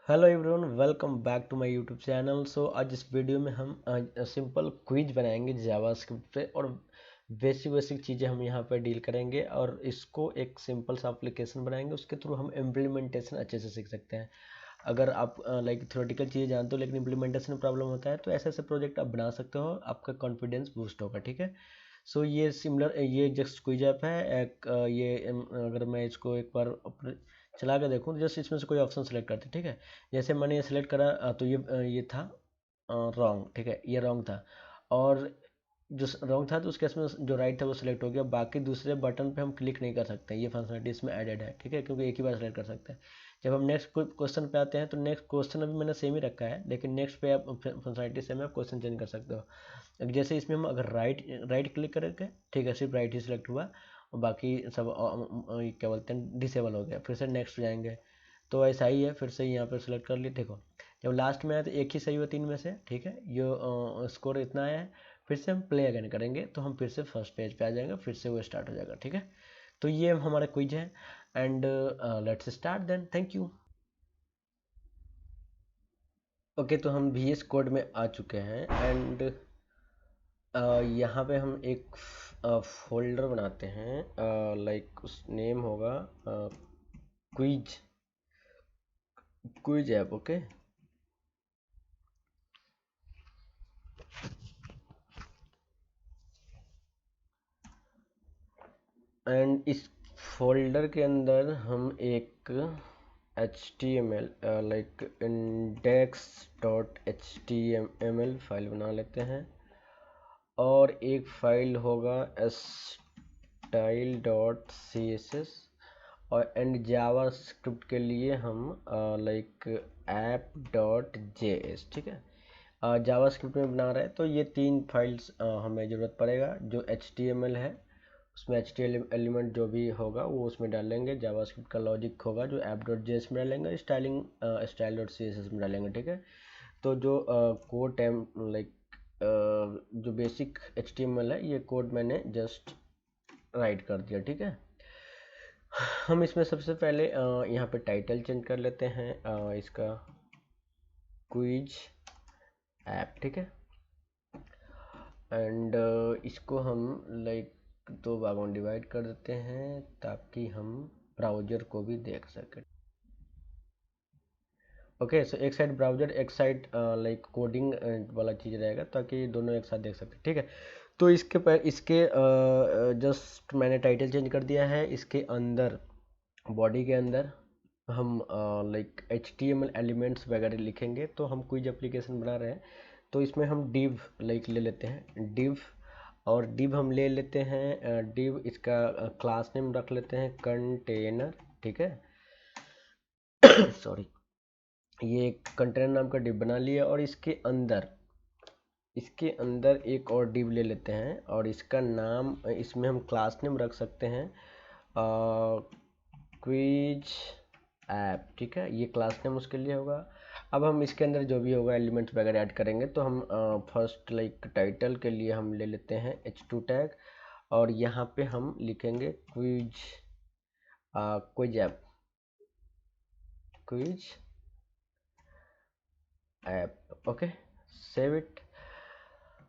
Hello everyone, welcome back to my YouTube channel. आज इस video में हम सिंपल क्विज बनाएंगे जावास्क्रिप्ट पे और बेसिक बेसिक चीज़ें हम यहाँ पर डील करेंगे और इसको एक सिंपल सा एप्लीकेशन बनाएंगे। उसके थ्रू हम इम्प्लीमेंटेशन अच्छे से सीख सकते हैं। अगर आप लाइक थ्योरेटिकल चीज़ें जानते हो लेकिन इम्प्लीमेंटेशन में प्रॉब्लम होता है तो ऐसे ऐसे प्रोजेक्ट आप बना सकते हो, आपका कॉन्फिडेंस बूस्ट होगा। ठीक है। ये सिमिलर, ये जस्ट क्विज ऐप है एक अगर मैं इसको एक बार चला के देखूँ, जस्ट इसमें से कोई ऑप्शन सेलेक्ट करते हैं। ठीक है। जैसे मैंने ये सेलेक्ट करा तो ये था रॉन्ग। ठीक है, ये रॉन्ग था और जो रॉन्ग था तो उस केस में जो राइट था वो सिलेक्ट हो गया। बाकी दूसरे बटन पे हम क्लिक नहीं कर सकते, ये फंक्शनलिटी इसमें एडेड है। ठीक है, क्योंकि एक ही बार सेलेक्ट कर सकते हैं। जब हम नेक्स्ट क्वेश्चन पे आते हैं तो नेक्स्ट क्वेश्चन अभी मैंने सेम ही रखा है, लेकिन नेक्स्ट पे आप फंक्शनलिटी से आप क्वेश्चन चेंज कर सकते हो। अब जैसे इसमें हम अगर राइट राइट क्लिक करेंगे, ठीक है, सिर्फ राइट ही सिलेक्ट हुआ और बाकी सब क्या बोलते हैं डिसेबल हो गया। फिर से नेक्स्ट जाएंगे तो ऐसा ही है, फिर से यहाँ पर सिलेक्ट कर लिए। देखो जब लास्ट में आया तो एक ही सही हुआ तीन में से। ठीक है, ये स्कोर इतना आया है। फिर से हम प्ले अगेन करेंगे तो हम फिर से फर्स्ट पेज पे आ जाएंगे, फिर से वो स्टार्ट हो जाएगा। ठीक है, तो ये हमारा क्विज है and let's start then. Thank you. Okay, तो हम VS कोड में आ चुके हैं एंड यहाँ पे हम एक फोल्डर बनाते हैं। लाइक उस नेम होगा quiz quiz app. Okay, and इस फोल्डर के अंदर हम एक HTML लाइक index.html फाइल बना लेते हैं और एक फाइल होगा style.css और एंड जावा स्क्रिप्ट के लिए हम लाइक app.js। ठीक है, जावा स्क्रिप्ट में बना रहे हैं तो ये तीन फाइल्स हमें ज़रूरत पड़ेगा। जो HTML है उसमें HTML एलिमेंट जो भी होगा वो उसमें डालेंगे, जावास्क्रिप्ट का लॉजिक होगा जो app.js में डालेंगे, style.css में डालेंगे। ठीक है, तो जो कोड टाइम लाइक जो बेसिक HTML है ये कोड मैंने जस्ट राइट कर दिया। ठीक है, हम इसमें सबसे पहले यहाँ पे टाइटल चेंज कर लेते हैं इसका क्विज ऐप। ठीक है, एंड इसको हम लाइक दो भागों में डिवाइड कर देते हैं ताकि हम ब्राउज़र को भी देख सकें। ओके, सो एक साइड ब्राउज़र, एक साइड लाइक कोडिंग वाला चीज़ रहेगा ताकि दोनों एक साथ देख सकें। ठीक है, तो इसके जस्ट मैंने टाइटल चेंज कर दिया है। इसके अंदर बॉडी के अंदर हम लाइक HTML एलिमेंट्स वगैरह लिखेंगे। तो हम क्विज एप्लीकेशन बना रहे हैं तो इसमें हम डिव लाइक ले लेते हैं, डिव। और डिव हम ले लेते हैं डिव, इसका क्लास नेम रख लेते हैं कंटेनर। ठीक है सॉरी, ये कंटेनर नाम का डिव बना लिया और इसके अंदर एक और डिव ले लेते हैं और इसका नाम, इसमें हम क्लास नेम रख सकते हैं क्विज ऐप। ठीक है, ये क्लास नेम उसके लिए होगा। अब हम इसके अंदर जो भी होगा एलिमेंट्स वगैरह ऐड करेंगे तो हम फर्स्ट लाइक टाइटल के लिए हम ले लेते हैं H2 टैग और यहाँ पे हम लिखेंगे quiz app, quiz app. Okay, save it.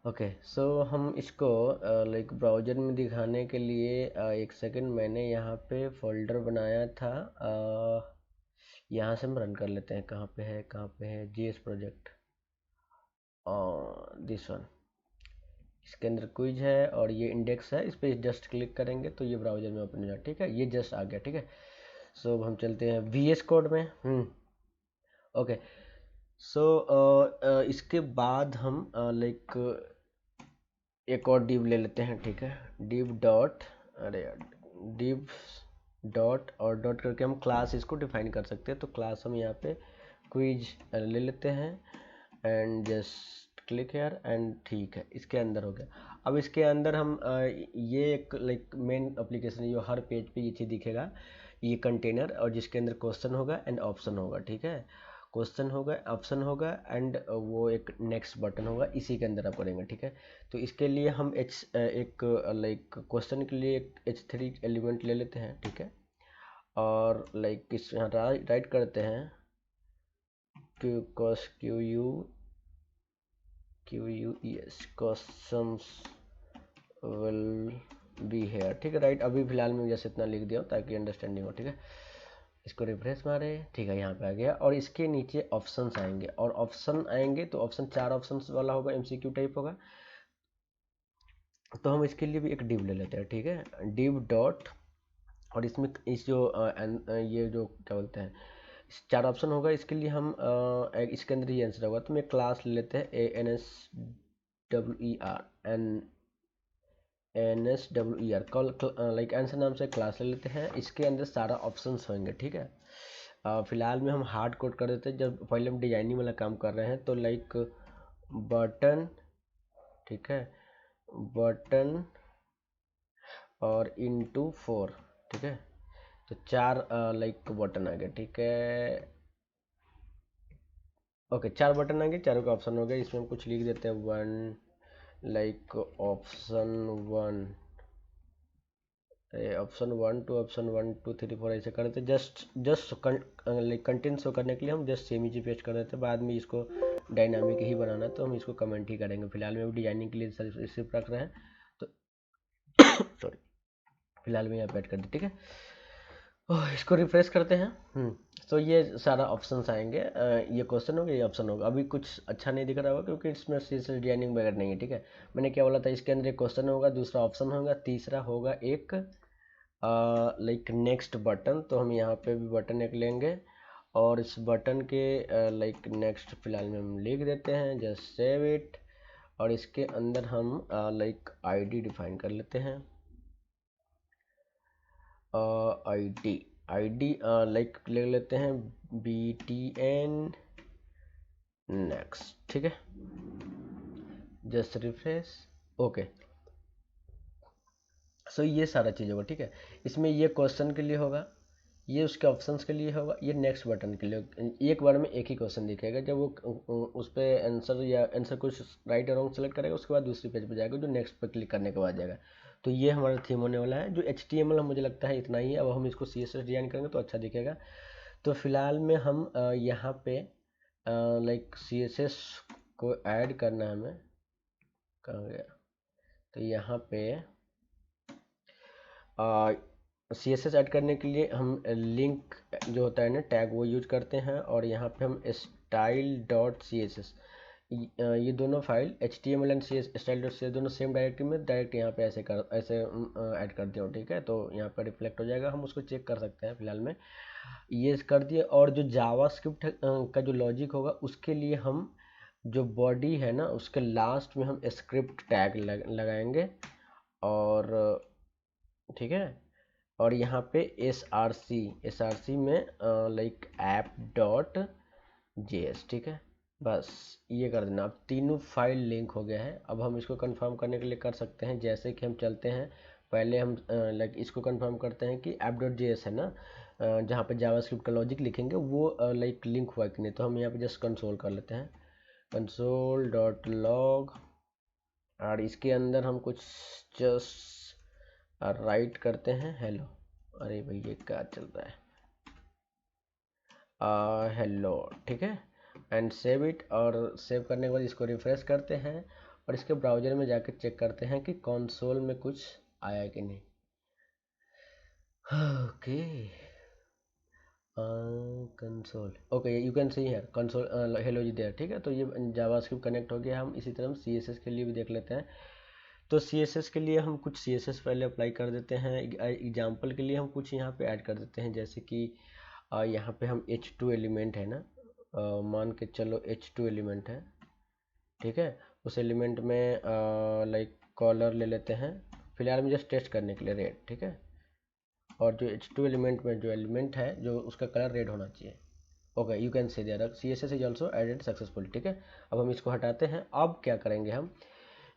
Okay, so हम इसको लाइक ब्राउज़र में दिखाने के लिए एक सेकंड, मैंने यहाँ पे फोल्डर बनाया था। यहाँ से हम रन कर लेते हैं। कहाँ पे है, कहाँ पे है GS प्रोजेक्ट, दिस वन। इसके अंदर क्विज है और ये इंडेक्स है, इस पर जस्ट क्लिक करेंगे तो ये ब्राउज़र में ओपन हो जाए। ठीक है, ये जस्ट आ गया। ठीक है, सो हम चलते हैं VS कोड में। ओके, सो इसके बाद हम लाइक एक और डिव ले लेते हैं। ठीक है, डिव डॉट, अरे यार, डिव डॉट और डॉट करके हम क्लास इसको डिफाइन कर सकते हैं। तो क्लास हम यहाँ पे क्विज ले लेते हैं and just click here and ठीक है, इसके अंदर हो गया। अब इसके अंदर हम ये एक लाइक मेन एप्लीकेशन है जो हर पेज पे ये चीज़ दिखेगा, ये कंटेनर, और जिसके अंदर क्वेश्चन होगा एंड ऑप्शन होगा। ठीक है, क्वेश्चन होगा, ऑप्शन होगा एंड वो एक नेक्स्ट बटन होगा, इसी के अंदर आप करेंगे। ठीक है, तो इसके लिए हम एक लाइक क्वेश्चन के लिए एक H3 एलिमेंट ले लेते हैं। ठीक है, और लाइक इस यहाँ राइट करते हैं QUES questions will be here, ठीक है राइट। अभी फिलहाल में जैसे इतना लिख दिया ताकि अंडरस्टैंडिंग हो, ठीक है। इसको रिफ्रेश मारे, ठीक है, यहाँ पे आ गया और इसके नीचे ऑप्शंस आएंगे और ऑप्शन आएंगे तो ऑप्शन 4 ऑप्शंस वाला होगा, MCQ टाइप होगा। तो हम इसके लिए भी एक डिव ले लेते हैं, ठीक है, डिव डॉट, और इसमें इस जो ये जो क्या बोलते हैं 4 ऑप्शन होगा, इसके लिए हम इसके अंदर ये आंसर होगा। तो मैं क्लास ले लेते हैं ANSWER कॉल, लाइक आंसर नाम से क्लास ले लेते हैं। इसके अंदर सारा ऑप्शंस होंगे, ठीक है। फिलहाल में हम हार्ड कोड कर देते हैं, जब पहले हम डिजाइनिंग वाला काम कर रहे हैं। तो लाइक बटन, ठीक है, बटन और इंटू 4, ठीक है। तो 4 लाइक बटन आ गए, ठीक है, ओके 4 बटन आ गए, चारों का ऑप्शन हो गया। इसमें हम कुछ लिख देते हैं 1, लाइक ऑप्शन 1 टू ऑप्शन 1 2 3 4 ऐसे कर देते। जस्ट लाइक कंटेंट शो करने के लिए हम जस्ट सेम इजी पेस्ट कर देते हैं। बाद में इसको डायनामिक ही बनाना है तो हम इसको कमेंट ही करेंगे। फिलहाल में डिजाइनिंग के लिए सिर्फ रख रहे हैं तो सॉरी, फिलहाल में यहाँ पे ऐड कर दी, ठीक है। इसको रिफ्रेश करते हैं। तो ये सारा ऑप्शंस आएंगे, ये क्वेश्चन होगा, ये ऑप्शन होगा। अभी कुछ अच्छा नहीं दिख रहा होगा क्योंकि इसमें सीएसएस डिजाइनिंग वगैरह नहीं है, ठीक है। मैंने क्या बोला था, इसके अंदर एक क्वेश्चन होगा, दूसरा ऑप्शन होगा, तीसरा होगा एक लाइक नेक्स्ट बटन। तो हम यहाँ पे भी बटन एक लेंगे और इस बटन के लाइक नेक्स्ट फिलहाल में हम लिख देते हैं, जस्ट सेव इट। और इसके अंदर हम लाइक आईडी डिफाइन कर लेते हैं, आईडी लाइक ले लेते हैं BTN नेक्स्ट, ठीक है, जस्ट रिफ्रेश, ओके। सो ये सारा चीज़ होगा, ठीक है। इसमें ये क्वेश्चन के लिए होगा, ये उसके ऑप्शंस के लिए होगा, ये नेक्स्ट बटन के लिए। एक बार में एक ही क्वेश्चन दिखेगा, जब वो उस पर आंसर या आंसर कुछ राइट और रॉन्ग सेलेक्ट करेगा उसके बाद दूसरी पेज पे जाएगा जो नेक्स्ट पर क्लिक करने के बाद जाएगा। तो ये हमारा थीम होने वाला है। जो HTML मुझे लगता है इतना ही है। अब हम इसको CSS डिजाइन करेंगे तो अच्छा दिखेगा। तो फिलहाल में हम यहाँ पे लाइक CSS को ऐड करना है हमें, कहाँ गया, तो यहाँ पे CSS ऐड करने के लिए हम लिंक जो होता है ना टैग, वो यूज करते हैं। और यहाँ पे हम style.css, ये दोनों फाइल HTML एंड style.css दोनों सेम डायरेक्टरी में डायरेक्ट यहाँ पे ऐसे ऐड कर दिया, ठीक है। तो यहाँ पर रिफ्लेक्ट हो जाएगा, हम उसको चेक कर सकते हैं। फिलहाल में ये कर दिए। और जो जावास्क्रिप्ट का जो लॉजिक होगा उसके लिए हम जो बॉडी है ना उसके लास्ट में हम स्क्रिप्ट टैग लगाएंगे, और ठीक है। और यहाँ पे SRC में लाइक app.js, ठीक है, बस ये कर देना। अब तीनों फाइल लिंक हो गया है। अब हम इसको कंफर्म करने के लिए कर सकते हैं, जैसे कि हम चलते हैं, पहले हम लाइक इसको कंफर्म करते हैं कि app.js है ना, जहाँ पे जावास्क्रिप्ट का लॉजिक लिखेंगे वो लाइक लिंक हुआ कि नहीं। तो हम यहाँ पे जस्ट कंसोल कर लेते हैं, console.log, और इसके अंदर हम कुछ जस्ट राइट करते हैं हेलो। अरे भाई ये क्या चल रहा है, हेलो, ठीक है, एंड सेव इट। और सेव करने के बाद इसको रिफ्रेश करते हैं और इसके ब्राउज़र में जाकर चेक करते हैं कि कंसोल में कुछ आया कि नहीं। Okay, console, okay, you can see here console hello जी देयर, ठीक है। तो ये जावास्क्रिप्ट कनेक्ट हो गया। हम इसी तरह हम CSS के लिए भी देख लेते हैं। तो CSS के लिए हम कुछ CSS पहले अप्लाई कर देते हैं। एग्जाम्पल के लिए हम कुछ यहाँ पे ऐड कर देते हैं, जैसे कि यहाँ पे हम H2 एलिमेंट है ना, मान के चलो H2 एलिमेंट है, ठीक है। उस एलिमेंट में लाइक कलर ले लेते हैं, फिलहाल में जस्ट टेस्ट करने के लिए रेड, ठीक है। और जो H2 एलिमेंट में जो एलिमेंट है जो उसका कलर रेड होना चाहिए। Okay, you can see there CSS is also added successful, ठीक है। अब हम इसको हटाते हैं। अब क्या करेंगे, हम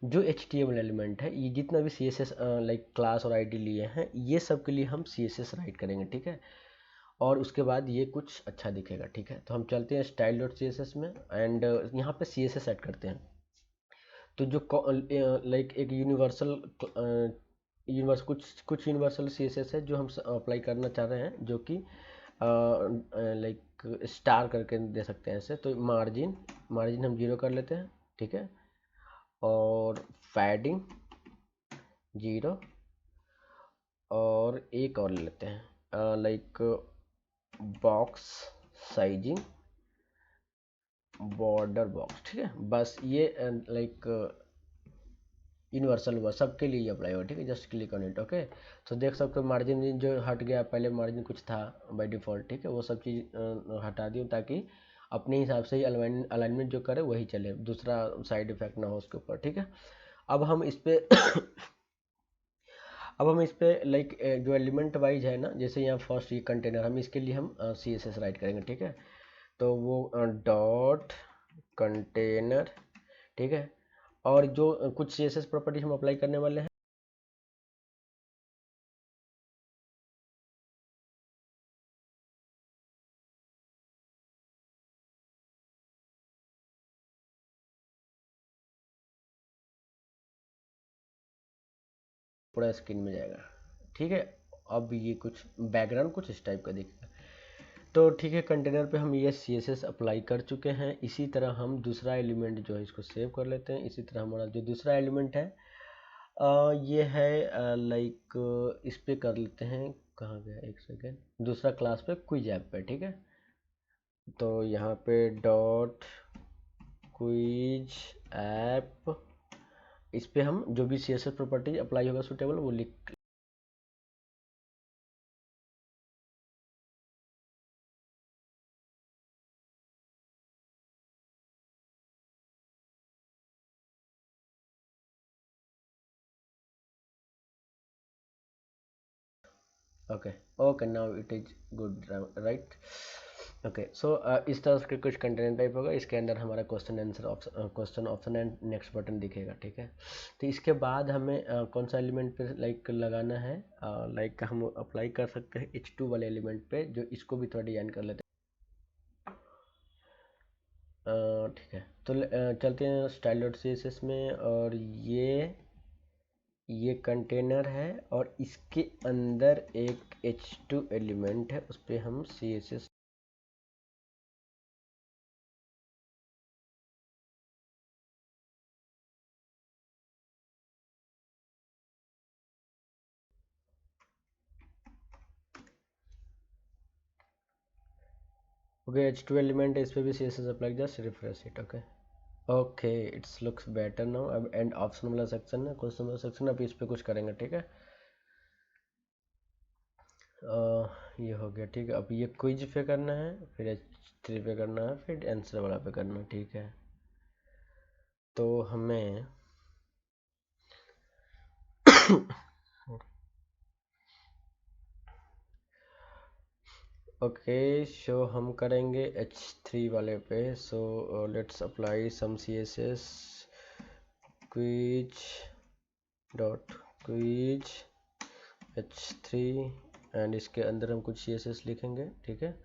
जो HTML एलिमेंट है, ये जितना भी CSS लाइक क्लास और ID लिए हैं, ये सब के लिए हम CSS राइट करेंगे, ठीक है। और उसके बाद ये कुछ अच्छा दिखेगा, ठीक है। तो हम चलते हैं style.css में एंड यहाँ पे CSS ऐड करते हैं। तो जो लाइक एक यूनिवर्सल कुछ यूनिवर्सल CSS है जो हम अप्लाई करना चाह रहे हैं, जो कि लाइक लाइक स्टार करके दे सकते हैं ऐसे। तो मार्जिन मार्जिन हम 0 कर लेते हैं, ठीक है। और पैडिंग 0, और एक और ले लेते हैं like box sizing border box, ठीक है। बस ये लाइक यूनिवर्सल हुआ, सबके लिए अप्लाई हुआ, ठीक है। Just click on it, okay. तो देख सकते हो मार्जिन जो हट गया, पहले मार्जिन कुछ था बाय डिफ़ॉल्ट, ठीक है, वो सब चीज़ हटा दी ताकि अपने हिसाब से ही अलाइनमेंट जो करे वही चले, दूसरा साइड इफेक्ट ना हो उसके ऊपर, ठीक है। अब हम इस पे अब हम इस पे लाइक जो एलिमेंट वाइज है ना, जैसे यहाँ फर्स्ट ये कंटेनर, हम इसके लिए हम CSS राइट करेंगे, ठीक है। तो वो डॉट कंटेनर, ठीक है। और जो कुछ CSS प्रॉपर्टी हम अप्लाई करने वाले हैं, पूरा स्क्रीन में जाएगा, ठीक है। अब ये कुछ बैकग्राउंड कुछ इस टाइप का दिखेगा। तो ठीक है, कंटेनर पे हम ये CSS अप्लाई कर चुके हैं। इसी तरह हम दूसरा एलिमेंट जो है इसको सेव कर लेते हैं। इसी तरह हमारा जो दूसरा एलिमेंट है ये है लाइक इस पे कर लेते हैं, कहाँ गया, एक सेकेंड, दूसरा क्लास पे क्विज ऐप पे, ठीक है। तो यहाँ पे डॉट क्विज ऐप, इस पे हम जो भी CSS प्रॉपर्टी अप्लाई होगा सुटेबल वो लिख। Okay okay, now it is good, right. Okay, so इस तरह के कुछ कंटेंट टाइप होगा। इसके अंदर हमारा question answer option, question option and next button दिखेगा, ठीक है। तो इसके बाद हमें कौन सा एलिमेंट पे लाइक लगाना है, लाइक हम अप्लाई कर सकते हैं H2 वाले एलिमेंट पे, जो इसको भी थोड़ा डिजाइन कर लेते हैं, ठीक है। तो चलते हैं स्टाइल डॉट CSS में, और ये कंटेनर है और इसके अंदर एक H2 एलिमेंट है, उस पर हम CSS। ओके, H2 एलिमेंट है, इस पे भी CSS apply, just refresh it, okay. Okay, it's looks better now. अब एंड ऑप्शन वाला सेक्शन है, क्वेश्चन वाला सेक्शन, अब इस पे कुछ करेंगे, ठीक है। ये हो गया, ठीक है। अब ये क्विज पे करना है, फिर H3 पे करना है, फिर आंसर वाला पे करना है, ठीक है। तो हमें ओके, सो हम करेंगे H3 वाले पे। So let's apply some CSS quiz dot quiz H3, and इसके अंदर हम कुछ CSS लिखेंगे, ठीक है।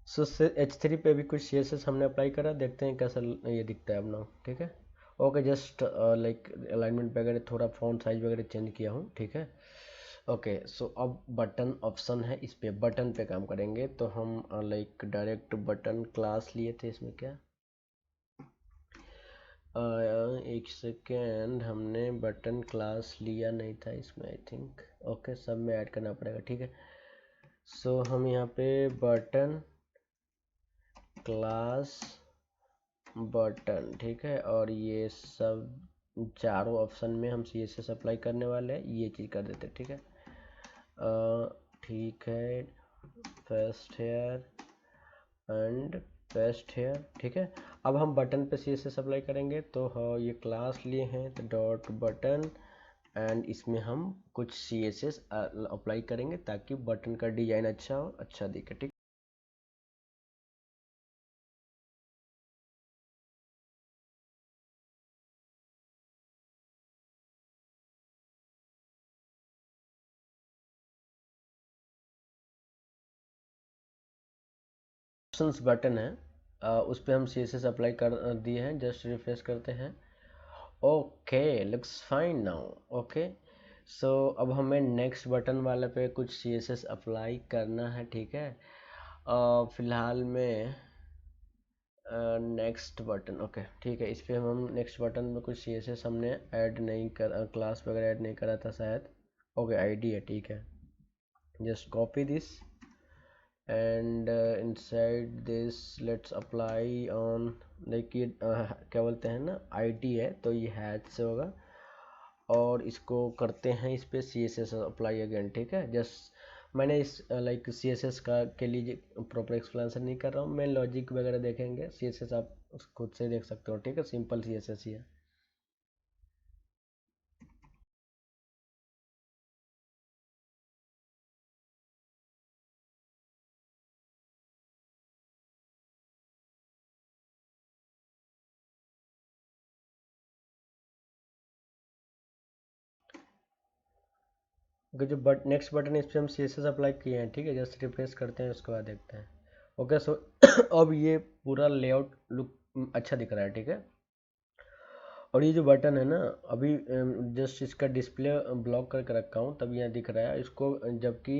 सो H3 पे भी कुछ CSS हमने अप्लाई करा, देखते हैं कैसा ये दिखता है अपना, ठीक है। ओके, जस्ट लाइक अलाइनमेंट वगैरह, थोड़ा फॉन्ट साइज वगैरह चेंज किया हूँ, ठीक है। ओके, सो अब बटन ऑप्शन है, इस पे बटन पे काम करेंगे। तो हम लाइक डायरेक्ट बटन क्लास लिए थे, इसमें क्या एक सेकेंड, हमने बटन क्लास लिया नहीं था इसमें, आई थिंक। ओके, सब में ऐड करना पड़ेगा, ठीक है। सो हम यहाँ पे बटन क्लास बटन, ठीक है, और ये सब चारों ऑप्शन में हम CSS अप्लाई करने वाले हैं, ये चीज़ कर देते हैं, ठीक है। ठीक है, first here and paste here, ठीक है। अब हम बटन पे CSS अप्लाई करेंगे। तो हाँ, ये क्लास लिए हैं, तो डॉट बटन, एंड इसमें हम कुछ CSS अप्लाई करेंगे ताकि बटन का डिजाइन अच्छा हो, अच्छा दिखे, ठीक। ऑप्शंस बटन है, उस पर हम CSS अप्लाई कर दिए हैं। जस्ट रिफ्रेश करते हैं। Okay, looks fine now. Okay, so अब हमें नेक्स्ट बटन वाले पे कुछ CSS अप्लाई करना है, ठीक है। फिलहाल में नेक्स्ट बटन, ओके ठीक है, इस पे हम नेक्स्ट बटन में कुछ CSS हमने ऐड नहीं कर, क्लास वगैरह ऐड नहीं करा था शायद। ओके, आईडी है, ठीक है। Just copy this and inside this let's apply on, like ये क्या बोलते हैं ना, आईडी है तो ये हैच से होगा। और इसको करते हैं इस पे CSS अप्लाई अगेन, ठीक है। जस्ट मैंने इस लाइक CSS का के लिए प्रॉपर एक्सप्लेनेशन नहीं कर रहा हूँ, मैं लॉजिक वगैरह देखेंगे। CSS आप खुद से देख सकते हो, ठीक है, सिंपल CSS ही है। ओके, जो नेक्स्ट बटन इस पे हम CSS अप्लाई किए हैं, ठीक है। जस्ट रिफ्रेश करते हैं, उसके बाद देखते हैं। ओके, सो अब ये पूरा लेआउट लुक अच्छा दिख रहा है, ठीक है। और ये जो बटन है ना, अभी जस्ट इसका डिस्प्ले ब्लॉक करके रखा हूँ तब यहाँ दिख रहा है इसको, जबकि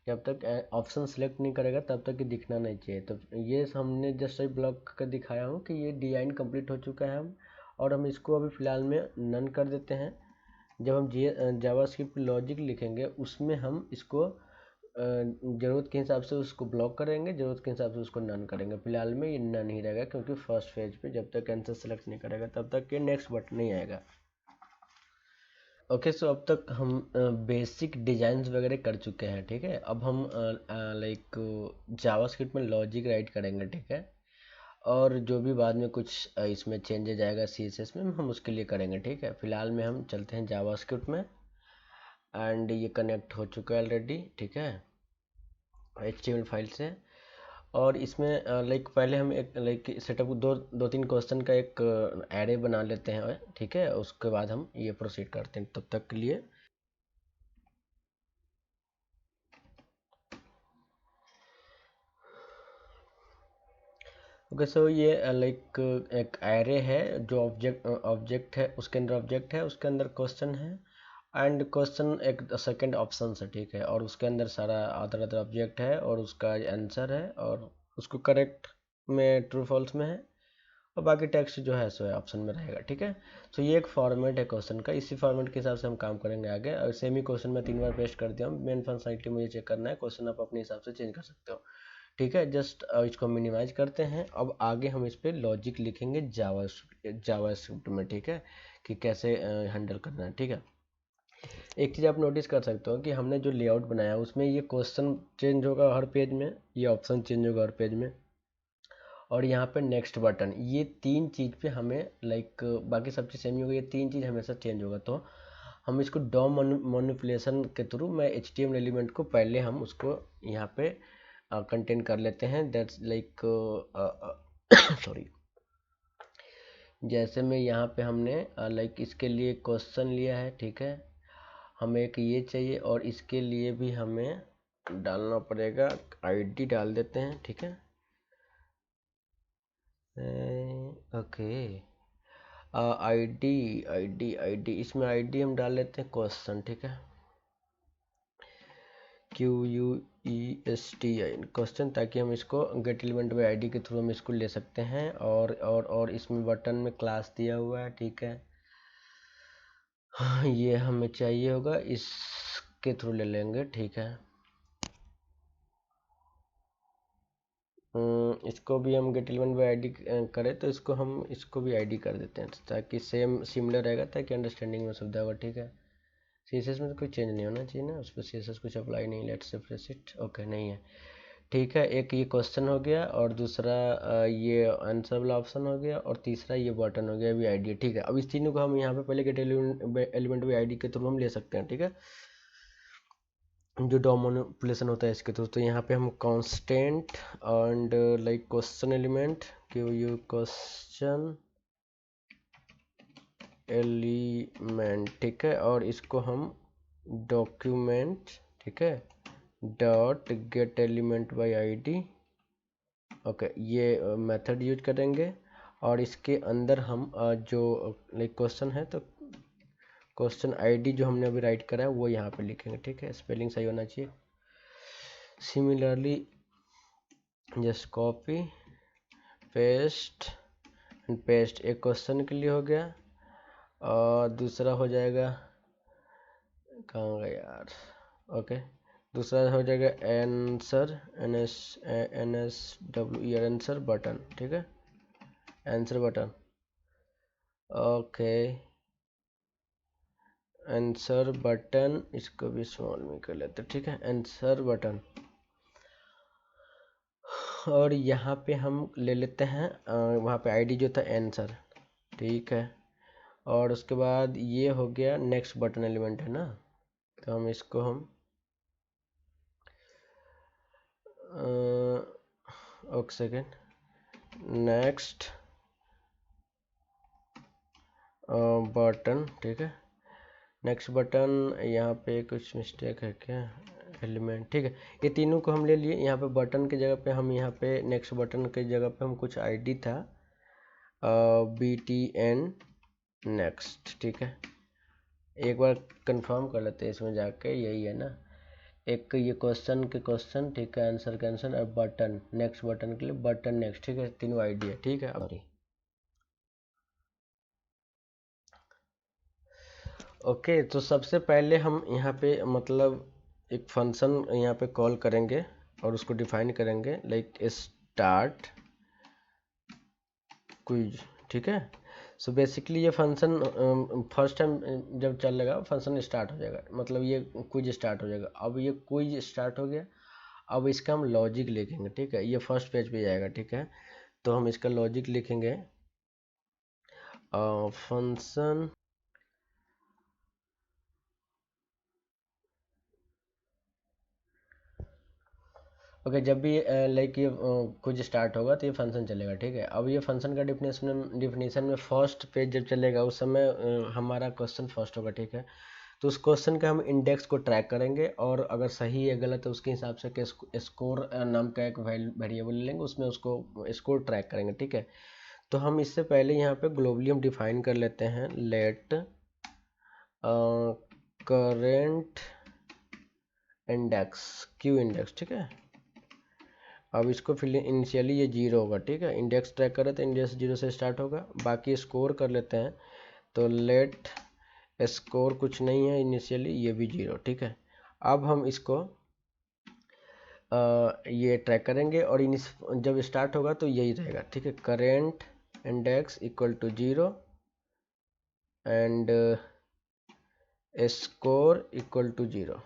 जब तक ऑप्शन सेलेक्ट नहीं करेगा तब तक ये दिखना नहीं चाहिए। तो ये हमने जस्ट अभी ब्लॉक कर दिखाया हूँ कि ये डिज़ाइन कंप्लीट हो चुका है हम। और हम इसको अभी फ़िलहाल में नन कर देते हैं। जब हम जावास्क्रिप्ट लॉजिक लिखेंगे उसमें हम इसको ज़रूरत के हिसाब से उसको ब्लॉक करेंगे, ज़रूरत के हिसाब से उसको नन करेंगे। फिलहाल में ये नन ही रहेगा, क्योंकि फर्स्ट फेज पे जब तक आंसर सेलेक्ट नहीं करेगा तब तक ये नेक्स्ट बटन नहीं आएगा। ओके, सो अब तक हम बेसिक डिजाइन्स वगैरह कर चुके हैं, ठीक है। अब हम लाइक जावास्क्रिप्ट में लॉजिक राइट करेंगे, ठीक है। और जो भी बाद में कुछ इसमें चेंजेज आएगा CSS में, हम उसके लिए करेंगे, ठीक है। फिलहाल में हम चलते हैं जावास्क्रिप्ट में। एंड ये कनेक्ट हो चुका है ऑलरेडी, ठीक है, HTML फाइल से। और इसमें लाइक पहले हम एक लाइक सेटअप दो तीन क्वेश्चन का एक एरे बना लेते हैं, ठीक है। उसके बाद हम ये प्रोसीड करते हैं, तब तक के लिए। ओके, सो ये लाइक एक एरे है, जो ऑब्जेक्ट है, उसके अंदर ऑब्जेक्ट है, उसके अंदर क्वेश्चन है। एंड क्वेश्चन एक सेकंड ऑप्शन है, ठीक है। और उसके अंदर सारा अदर अदर ऑब्जेक्ट है और उसका आंसर है, और उसको करेक्ट में ट्रू फॉल्स में है, और बाकी टेक्स्ट जो है सो ऑप्शन में रहेगा, ठीक है। तो ये एक फॉर्मेट है क्वेश्चन का, इसी फॉर्मेट के हिसाब से हम काम करेंगे आगे। और सेम ही क्वेश्चन में 3 बार पेस्ट कर दिया हूँ। मेन फंक्शनलिटी मुझे चेक करना है, क्वेश्चन आप अपने हिसाब से चेंज कर सकते हो, ठीक है। जस्ट इसको मिनिमाइज करते हैं। अब आगे हम इस पे लॉजिक लिखेंगे जावास्क्रिप्ट में, ठीक है, कि कैसे हैंडल करना है, ठीक है। एक चीज़ आप नोटिस कर सकते हो कि हमने जो लेआउट बनाया उसमें ये क्वेश्चन चेंज होगा हर पेज में, ये ऑप्शन चेंज होगा हर पेज में, और यहाँ पे नेक्स्ट बटन, ये तीन चीज़ पे हमें लाइक बाकी सब चीज़ सेम ही होगी, ये तीन चीज़ हमेशा चेंज होगा। तो हम इसको डॉम मैनिपुलेशन के थ्रू, मैं HTML एलिमेंट को पहले हम उसको यहाँ पे कंटेन कर लेते हैं, दैट्स लाइक सॉरी। जैसे में यहाँ पे हमने लाइक इसके लिए क्वेश्चन लिया है, ठीक है। हमें एक ये चाहिए, और इसके लिए भी हमें डालना पड़ेगा, आईडी डाल देते हैं, ठीक है। ओके, आईडी आईडी आईडी, इसमें आईडी हम डाल लेते हैं क्वेश्चन, ठीक है, QUESTIN क्वेश्चन, ताकि हम इसको गेट एलिमेंट बाय आईडी के थ्रू हम इसको ले सकते हैं। और इसमें बटन में क्लास दिया हुआ है, ठीक है। हाँ, ये हमें चाहिए होगा, इसके थ्रू ले लेंगे, ठीक है। इसको भी हम गेट एलिमेंट बाय आईडी करें, तो इसको भी आईडी कर देते हैं, ताकि सेम सिमिलर रहेगा, ताकि अंडरस्टैंडिंग में सुविधा होगा, ठीक है। CSS में तो कोई चेंज नहीं होना चाहिए ना, उस पर CSS कुछ अप्लाई नहीं, लेट्स रिफ्रेश इट। ओके, नहीं है, ठीक है। एक ये क्वेश्चन हो गया, और दूसरा ये आंसर वाला ऑप्शन हो गया, और तीसरा ये बटन हो गया, अभी आईडी, ठीक है। अब इस तीनों को हम यहाँ पे पहले गेट एलिमेंट बाय आईडी के थ्रू हम ले सकते हैं, ठीक है, जो डॉम मैनिपुलेशन होता है इसके थ्रू। तो यहाँ पे हम constant and like question element, Q question element, ठीक है। और इसको हम डॉक्यूमेंट, ठीक है, dot gate element by ID, okay, ये मेथड यूज करेंगे और इसके अंदर हम जो लाइक क्वेश्चन है तो क्वेश्चन आईडी जो हमने अभी राइट करा है वो यहाँ पे लिखेंगे, ठीक है। स्पेलिंग सही होना चाहिए। Similarly just copy paste and paste, एक क्वेश्चन के लिए हो गया और दूसरा हो जाएगा, कहाँ गया यार, ओके, दूसरा हो जाएगा आंसर, NSWER आंसर बटन, ठीक है, answer button, okay, answer button, इसको भी स्मॉल में कर लेते हैं, ठीक है, आंसर बटन। और यहाँ पे हम ले लेते हैं वहाँ पे आईडी जो था आंसर, ठीक है। और उसके बाद ये हो गया नेक्स्ट बटन एलिमेंट है ना, तो हम इसको हम ओके सेकेंड, नेक्स्ट बटन, ठीक है, नेक्स्ट बटन। यहाँ पे कुछ मिस्टेक है क्या, एलिमेंट, ठीक है, ये तीनों को हम ले लिए। यहाँ पे बटन की जगह पे हम यहाँ पे नेक्स्ट बटन की जगह पे हम कुछ आईडी था BTN नेक्स्ट, ठीक है। एक बार कंफर्म कर लेते हैं इसमें जाके, यही है ना, एक ये क्वेश्चन के क्वेश्चन, ठीक है, आंसर का आंसर, और बटन नेक्स्ट बटन के लिए बटन नेक्स्ट, ठीक है, तीनों आईडी है, ठीक है। सॉरी, ओके, तो सबसे पहले हम यहाँ पे मतलब एक फंक्शन यहाँ पे कॉल करेंगे और उसको डिफाइन करेंगे लाइक स्टार्ट क्विज, ठीक है। सो बेसिकली ये फंक्शन फर्स्ट टाइम जब चलेगा फंक्शन स्टार्ट हो जाएगा, मतलब ये क्विज स्टार्ट हो जाएगा। अब ये क्विज स्टार्ट हो गया, अब इसका हम लॉजिक लिखेंगे, ठीक है, ये फर्स्ट पेज पे जाएगा, ठीक है। तो हम इसका लॉजिक लिखेंगे फंक्शन ओके, जब भी लाइक ये कुछ स्टार्ट होगा तो ये फंक्शन चलेगा, ठीक है। अब ये फंक्शन का डिफिनेशन में फर्स्ट पेज जब चलेगा उस समय हमारा क्वेश्चन फर्स्ट होगा, ठीक है। तो उस क्वेश्चन का हम इंडेक्स को ट्रैक करेंगे और अगर सही है गलत है उसके हिसाब से स्कोर नाम का एक वेरिएबल लेंगे, उसमें उसको स्कोर ट्रैक करेंगे, ठीक है। तो हम इससे पहले यहाँ पे ग्लोबली हम डिफाइन कर लेते हैं let current index Q index, ठीक है। अब इसको फिर इनिशियली ये 0 होगा, ठीक है, इंडेक्स ट्रैक करें तो इंडेक्स 0 से स्टार्ट होगा। बाकी स्कोर कर लेते हैं, तो लेट स्कोर कुछ नहीं है इनिशियली, ये भी 0, ठीक है। अब हम इसको ये ट्रैक करेंगे और जब स्टार्ट होगा तो यही रहेगा, ठीक है, current index equal to 0 and score equal to 0।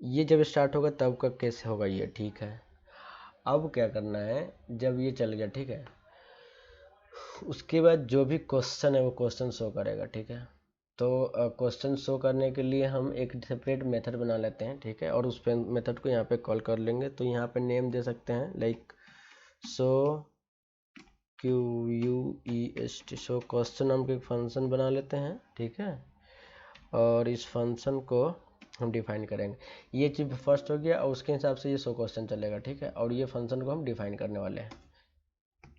ये जब स्टार्ट होगा तब का कैसे होगा ये, ठीक है। अब क्या करना है, जब ये चल गया, ठीक है, उसके बाद जो भी क्वेश्चन है वो क्वेश्चन शो करेगा, ठीक है। तो क्वेश्चन शो करने के लिए हम एक सेपरेट मेथड बना लेते हैं, ठीक है, और उस मेथड को यहाँ पे कॉल कर लेंगे। तो यहाँ पे नेम दे सकते हैं like show QUEST, show question नाम के फंक्शन बना लेते हैं, ठीक है। और इस फंक्शन को हम डिफाइन करेंगे, ये चीज़ फर्स्ट हो गया और उसके हिसाब से ये शो क्वेश्चन चलेगा, ठीक है। और ये फंक्शन को हम डिफाइन करने वाले हैं,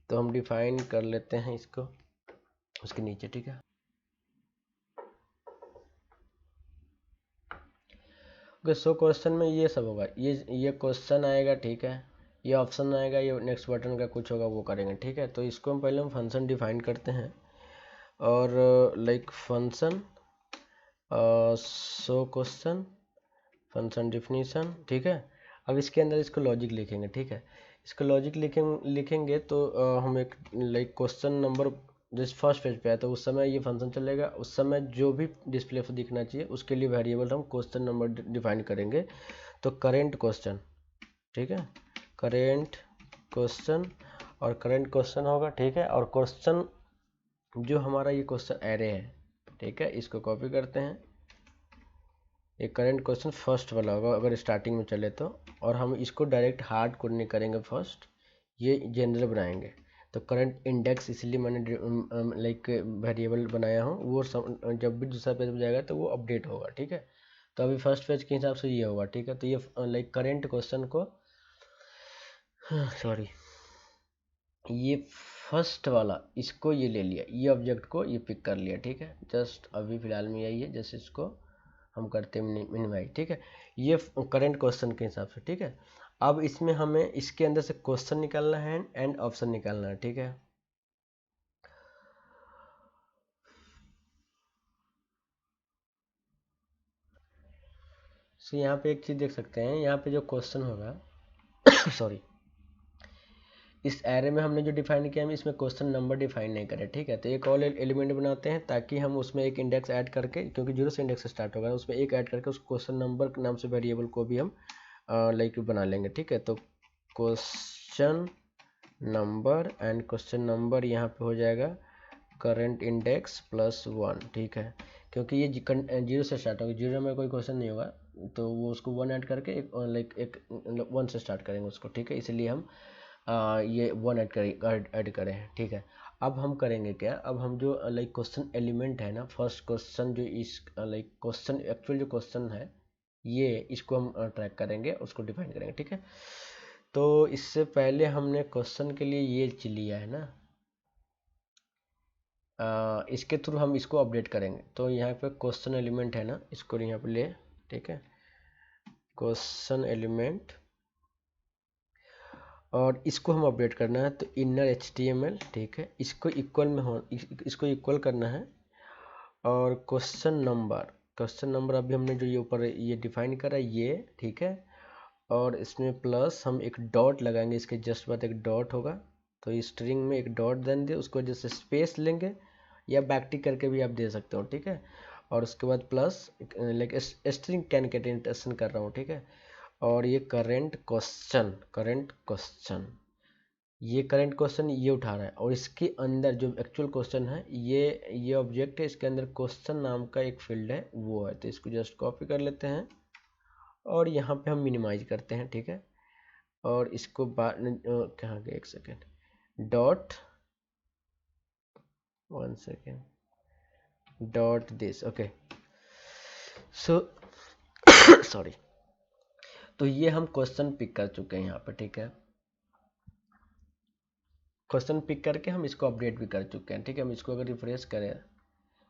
तो हम डिफाइन कर लेते हैं इसको उसके नीचे, ठीक है। ओके, सो क्वेश्चन में ये सब होगा, ये क्वेश्चन आएगा, ठीक है, ये ऑप्शन आएगा, ये नेक्स्ट बटन का कुछ होगा वो करेंगे, ठीक है। तो इसको हम पहले हम फंक्शन डिफाइन करते हैं और like function so question function definition, ठीक है। अब इसके अंदर इसको लॉजिक लिखेंगे, ठीक है। इसको लॉजिक लिखेंगे तो हम एक लाइक क्वेश्चन नंबर जिस फर्स्ट पेज पे आया तो उस समय ये फंक्शन चलेगा, उस समय जो भी डिस्प्ले पर दिखना चाहिए उसके लिए वेरिएबल हम क्वेश्चन नंबर डिफाइन करेंगे। तो करेंट क्वेश्चन, ठीक है, करेंट क्वेश्चन, और करेंट क्वेश्चन होगा, ठीक है। और क्वेश्चन जो हमारा ये क्वेश्चन एरे है, ठीक है, इसको कॉपी करते हैं, ये करंट क्वेश्चन फर्स्ट वाला होगा अगर स्टार्टिंग में चले तो, और हम इसको डायरेक्ट हार्ड कोड नहीं करेंगे, फर्स्ट ये जनरल बनाएंगे। तो करंट इंडेक्स इसलिए मैंने लाइक वेरिएबल बनाया हूँ, वो जब भी दूसरा पेज में जाएगा तो वो अपडेट होगा, ठीक है। तो अभी फर्स्ट पेज के हिसाब से ये होगा, ठीक है। तो ये लाइक करंट क्वेश्चन को सॉरी ये फर्स्ट वाला इसको ये ले लिया, ये ऑब्जेक्ट को ये पिक कर लिया, ठीक है। जस्ट अभी फिलहाल में यही है, जैसे इसको हम करते हैं मिनिमाइज, ठीक है। ये करंट क्वेश्चन के हिसाब से, ठीक है। अब इसमें हमें इसके अंदर से क्वेश्चन निकालना है एंड ऑप्शन निकालना है, ठीक है। सो यहाँ पे एक चीज देख सकते हैं, यहाँ पे जो क्वेश्चन होगा सॉरी, इस एरे में हमने जो डिफाइन किया है, इसमें क्वेश्चन नंबर डिफाइन नहीं करे, ठीक है। तो एक और एलिमेंट बनाते हैं ताकि हम उसमें एक इंडेक्स ऐड करके, क्योंकि जीरो से इंडेक्स स्टार्ट होगा, उसमें एक ऐड करके उस क्वेश्चन नंबर नाम से वेरिएबल को भी हम लाइक बना लेंगे, ठीक है। तो question number and question number यहाँ पे हो जाएगा करंट इंडेक्स प्लस 1, ठीक है। क्योंकि ये जीरो से स्टार्ट होगा, जीरो में कोई क्वेश्चन नहीं होगा, तो वो उसको 1 ऐड करके एक लाइक एक 1 से स्टार्ट करेंगे उसको, ठीक है। इसलिए हम ये 1 ऐड करें हैं, ठीक है। अब हम करेंगे क्या, अब हम जो लाइक क्वेश्चन एलिमेंट है ना, फर्स्ट क्वेश्चन जो इस लाइक क्वेश्चन एक्चुअल जो क्वेश्चन है, ये इसको हम ट्रैक करेंगे, उसको डिफाइन करेंगे, ठीक है। तो इससे पहले हमने क्वेश्चन के लिए ये लिया है ना, इसके थ्रू हम इसको अपडेट करेंगे। तो यहाँ पे क्वेश्चन एलिमेंट है ना, इसको यहाँ पे ले, ठीक है, क्वेश्चन एलिमेंट, और इसको हम अपडेट करना है। तो इनर HTML, ठीक है, इसको इक्वल में हो, इसको इक्वल करना है। और क्वेश्चन नंबर अभी हमने जो ये ऊपर ये डिफाइन करा ये, ठीक है। और इसमें प्लस हम एक डॉट लगाएंगे, इसके जस्ट बाद एक डॉट होगा, तो स्ट्रिंग में एक डॉट देंगे, उसको जैसे स्पेस लेंगे या बैकटिक करके भी आप दे सकते हो, ठीक है। और उसके बाद प्लस लाइक स्ट्रिंग कैनकेटेशन कर रहा हूँ, ठीक है। और ये करंट क्वेश्चन ये उठा रहा है, और इसके अंदर जो एक्चुअल क्वेश्चन है, ये ऑब्जेक्ट है, इसके अंदर क्वेश्चन नाम का एक फील्ड है वो है। तो इसको जस्ट कॉपी कर लेते हैं और यहाँ पे हम मिनिमाइज करते हैं, ठीक है। और इसको कहाँ गया, एक second, dot 1 second dot this, okay. So sorry, तो ये हम क्वेश्चन पिक कर चुके हैं यहाँ पे, ठीक है। क्वेश्चन पिक करके हम इसको अपडेट भी कर चुके हैं, ठीक है। हम इसको अगर रिफ्रेश करें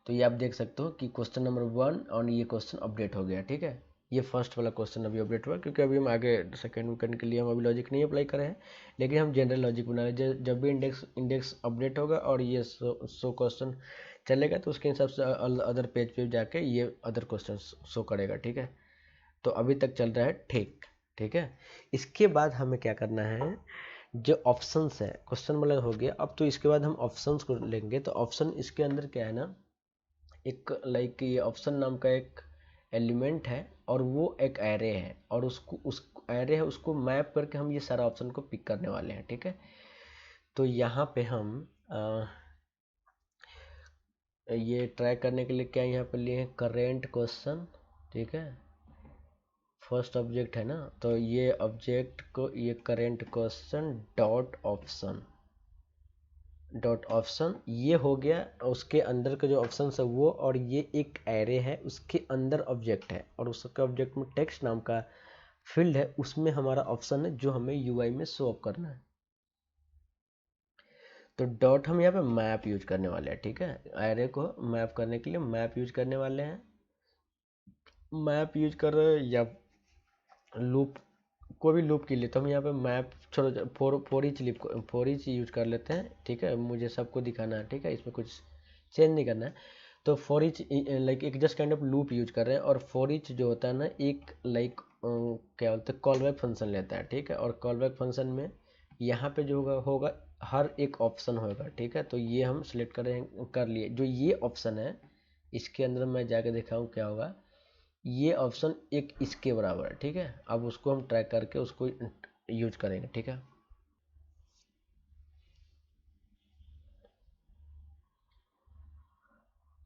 तो ये आप देख सकते हो कि क्वेश्चन नंबर 1 और ये क्वेश्चन अपडेट हो गया, ठीक है। ये फर्स्ट वाला क्वेश्चन अभी अपडेट हुआ, क्योंकि अभी हम आगे सेकंड के लिए हम अभी लॉजिक नहीं अप्लाई करे हैं, लेकिन हम जनरल लॉजिक बना रहे हैं। जब भी इंडेक्स अपडेट होगा और ये सो क्वेश्चन चलेगा, तो उसके हिसाब से अदर पेज पे जाके ये अदर क्वेश्चन शो करेगा, ठीक है। तो अभी तक चल रहा है, ठीक, ठीक है। इसके बाद हमें क्या करना है, जो ऑप्शंस है, क्वेश्चन मतलब हो गया, अब तो इसके बाद हम ऑप्शंस को लेंगे। तो ऑप्शन इसके अंदर क्या है ना, एक लाइक ये ऑप्शन नाम का एक एलिमेंट है, और वो एक एरे है, और उसको उस एरे है उसको मैप करके हम ये सारा ऑप्शन को पिक करने वाले हैं, ठीक है। तो यहाँ पे हम ये ट्राई करने के लिए क्या यहाँ पे लिए हैं, करेंट क्वेश्चन, ठीक है। फर्स्ट ऑब्जेक्ट है ना, तो ये ऑब्जेक्ट को ये करेंट क्वेश्चन डॉट ऑप्शन ये हो गया। उसके अंदर के जो ऑप्शन है वो, और ये एक एरे है, उसके अंदर ऑब्जेक्ट है, और उसके ऑब्जेक्ट में टेक्स्ट नाम का फील्ड है, उसमें हमारा ऑप्शन है जो हमें यूआई में शो अप करना है। तो डॉट हम यहाँ पे मैप यूज करने वाले हैं, ठीक है। एरे को मैप करने के लिए मैप यूज करने वाले हैं, मैप यूज कर रहे हैं, या लूप, कोई भी लूप के लिए। तो हम यहाँ पे मैप छोड़ो, फोर ईच यूज कर लेते हैं, ठीक है। मुझे सबको दिखाना है, ठीक है, इसमें कुछ चेंज नहीं करना है। तो फॉर ईच लाइक एक just kind of loop use कर रहे हैं, और फॉर ईच जो होता है ना, एक लाइक क्या बोलते हैं, कॉल बैक फंक्शन लेता है, ठीक है। और कॉल बैक फंक्शन में यहाँ पे जो होगा हर एक ऑप्शन होगा, ठीक है। तो ये हम सिलेक्ट कर लिए, जो ये ऑप्शन है इसके अंदर मैं जाके दिखाऊँ क्या होगा। ये ऑप्शन एक इसके बराबर है, ठीक है। अब उसको हम ट्रैक करके उसको यूज करेंगे, ठीक है।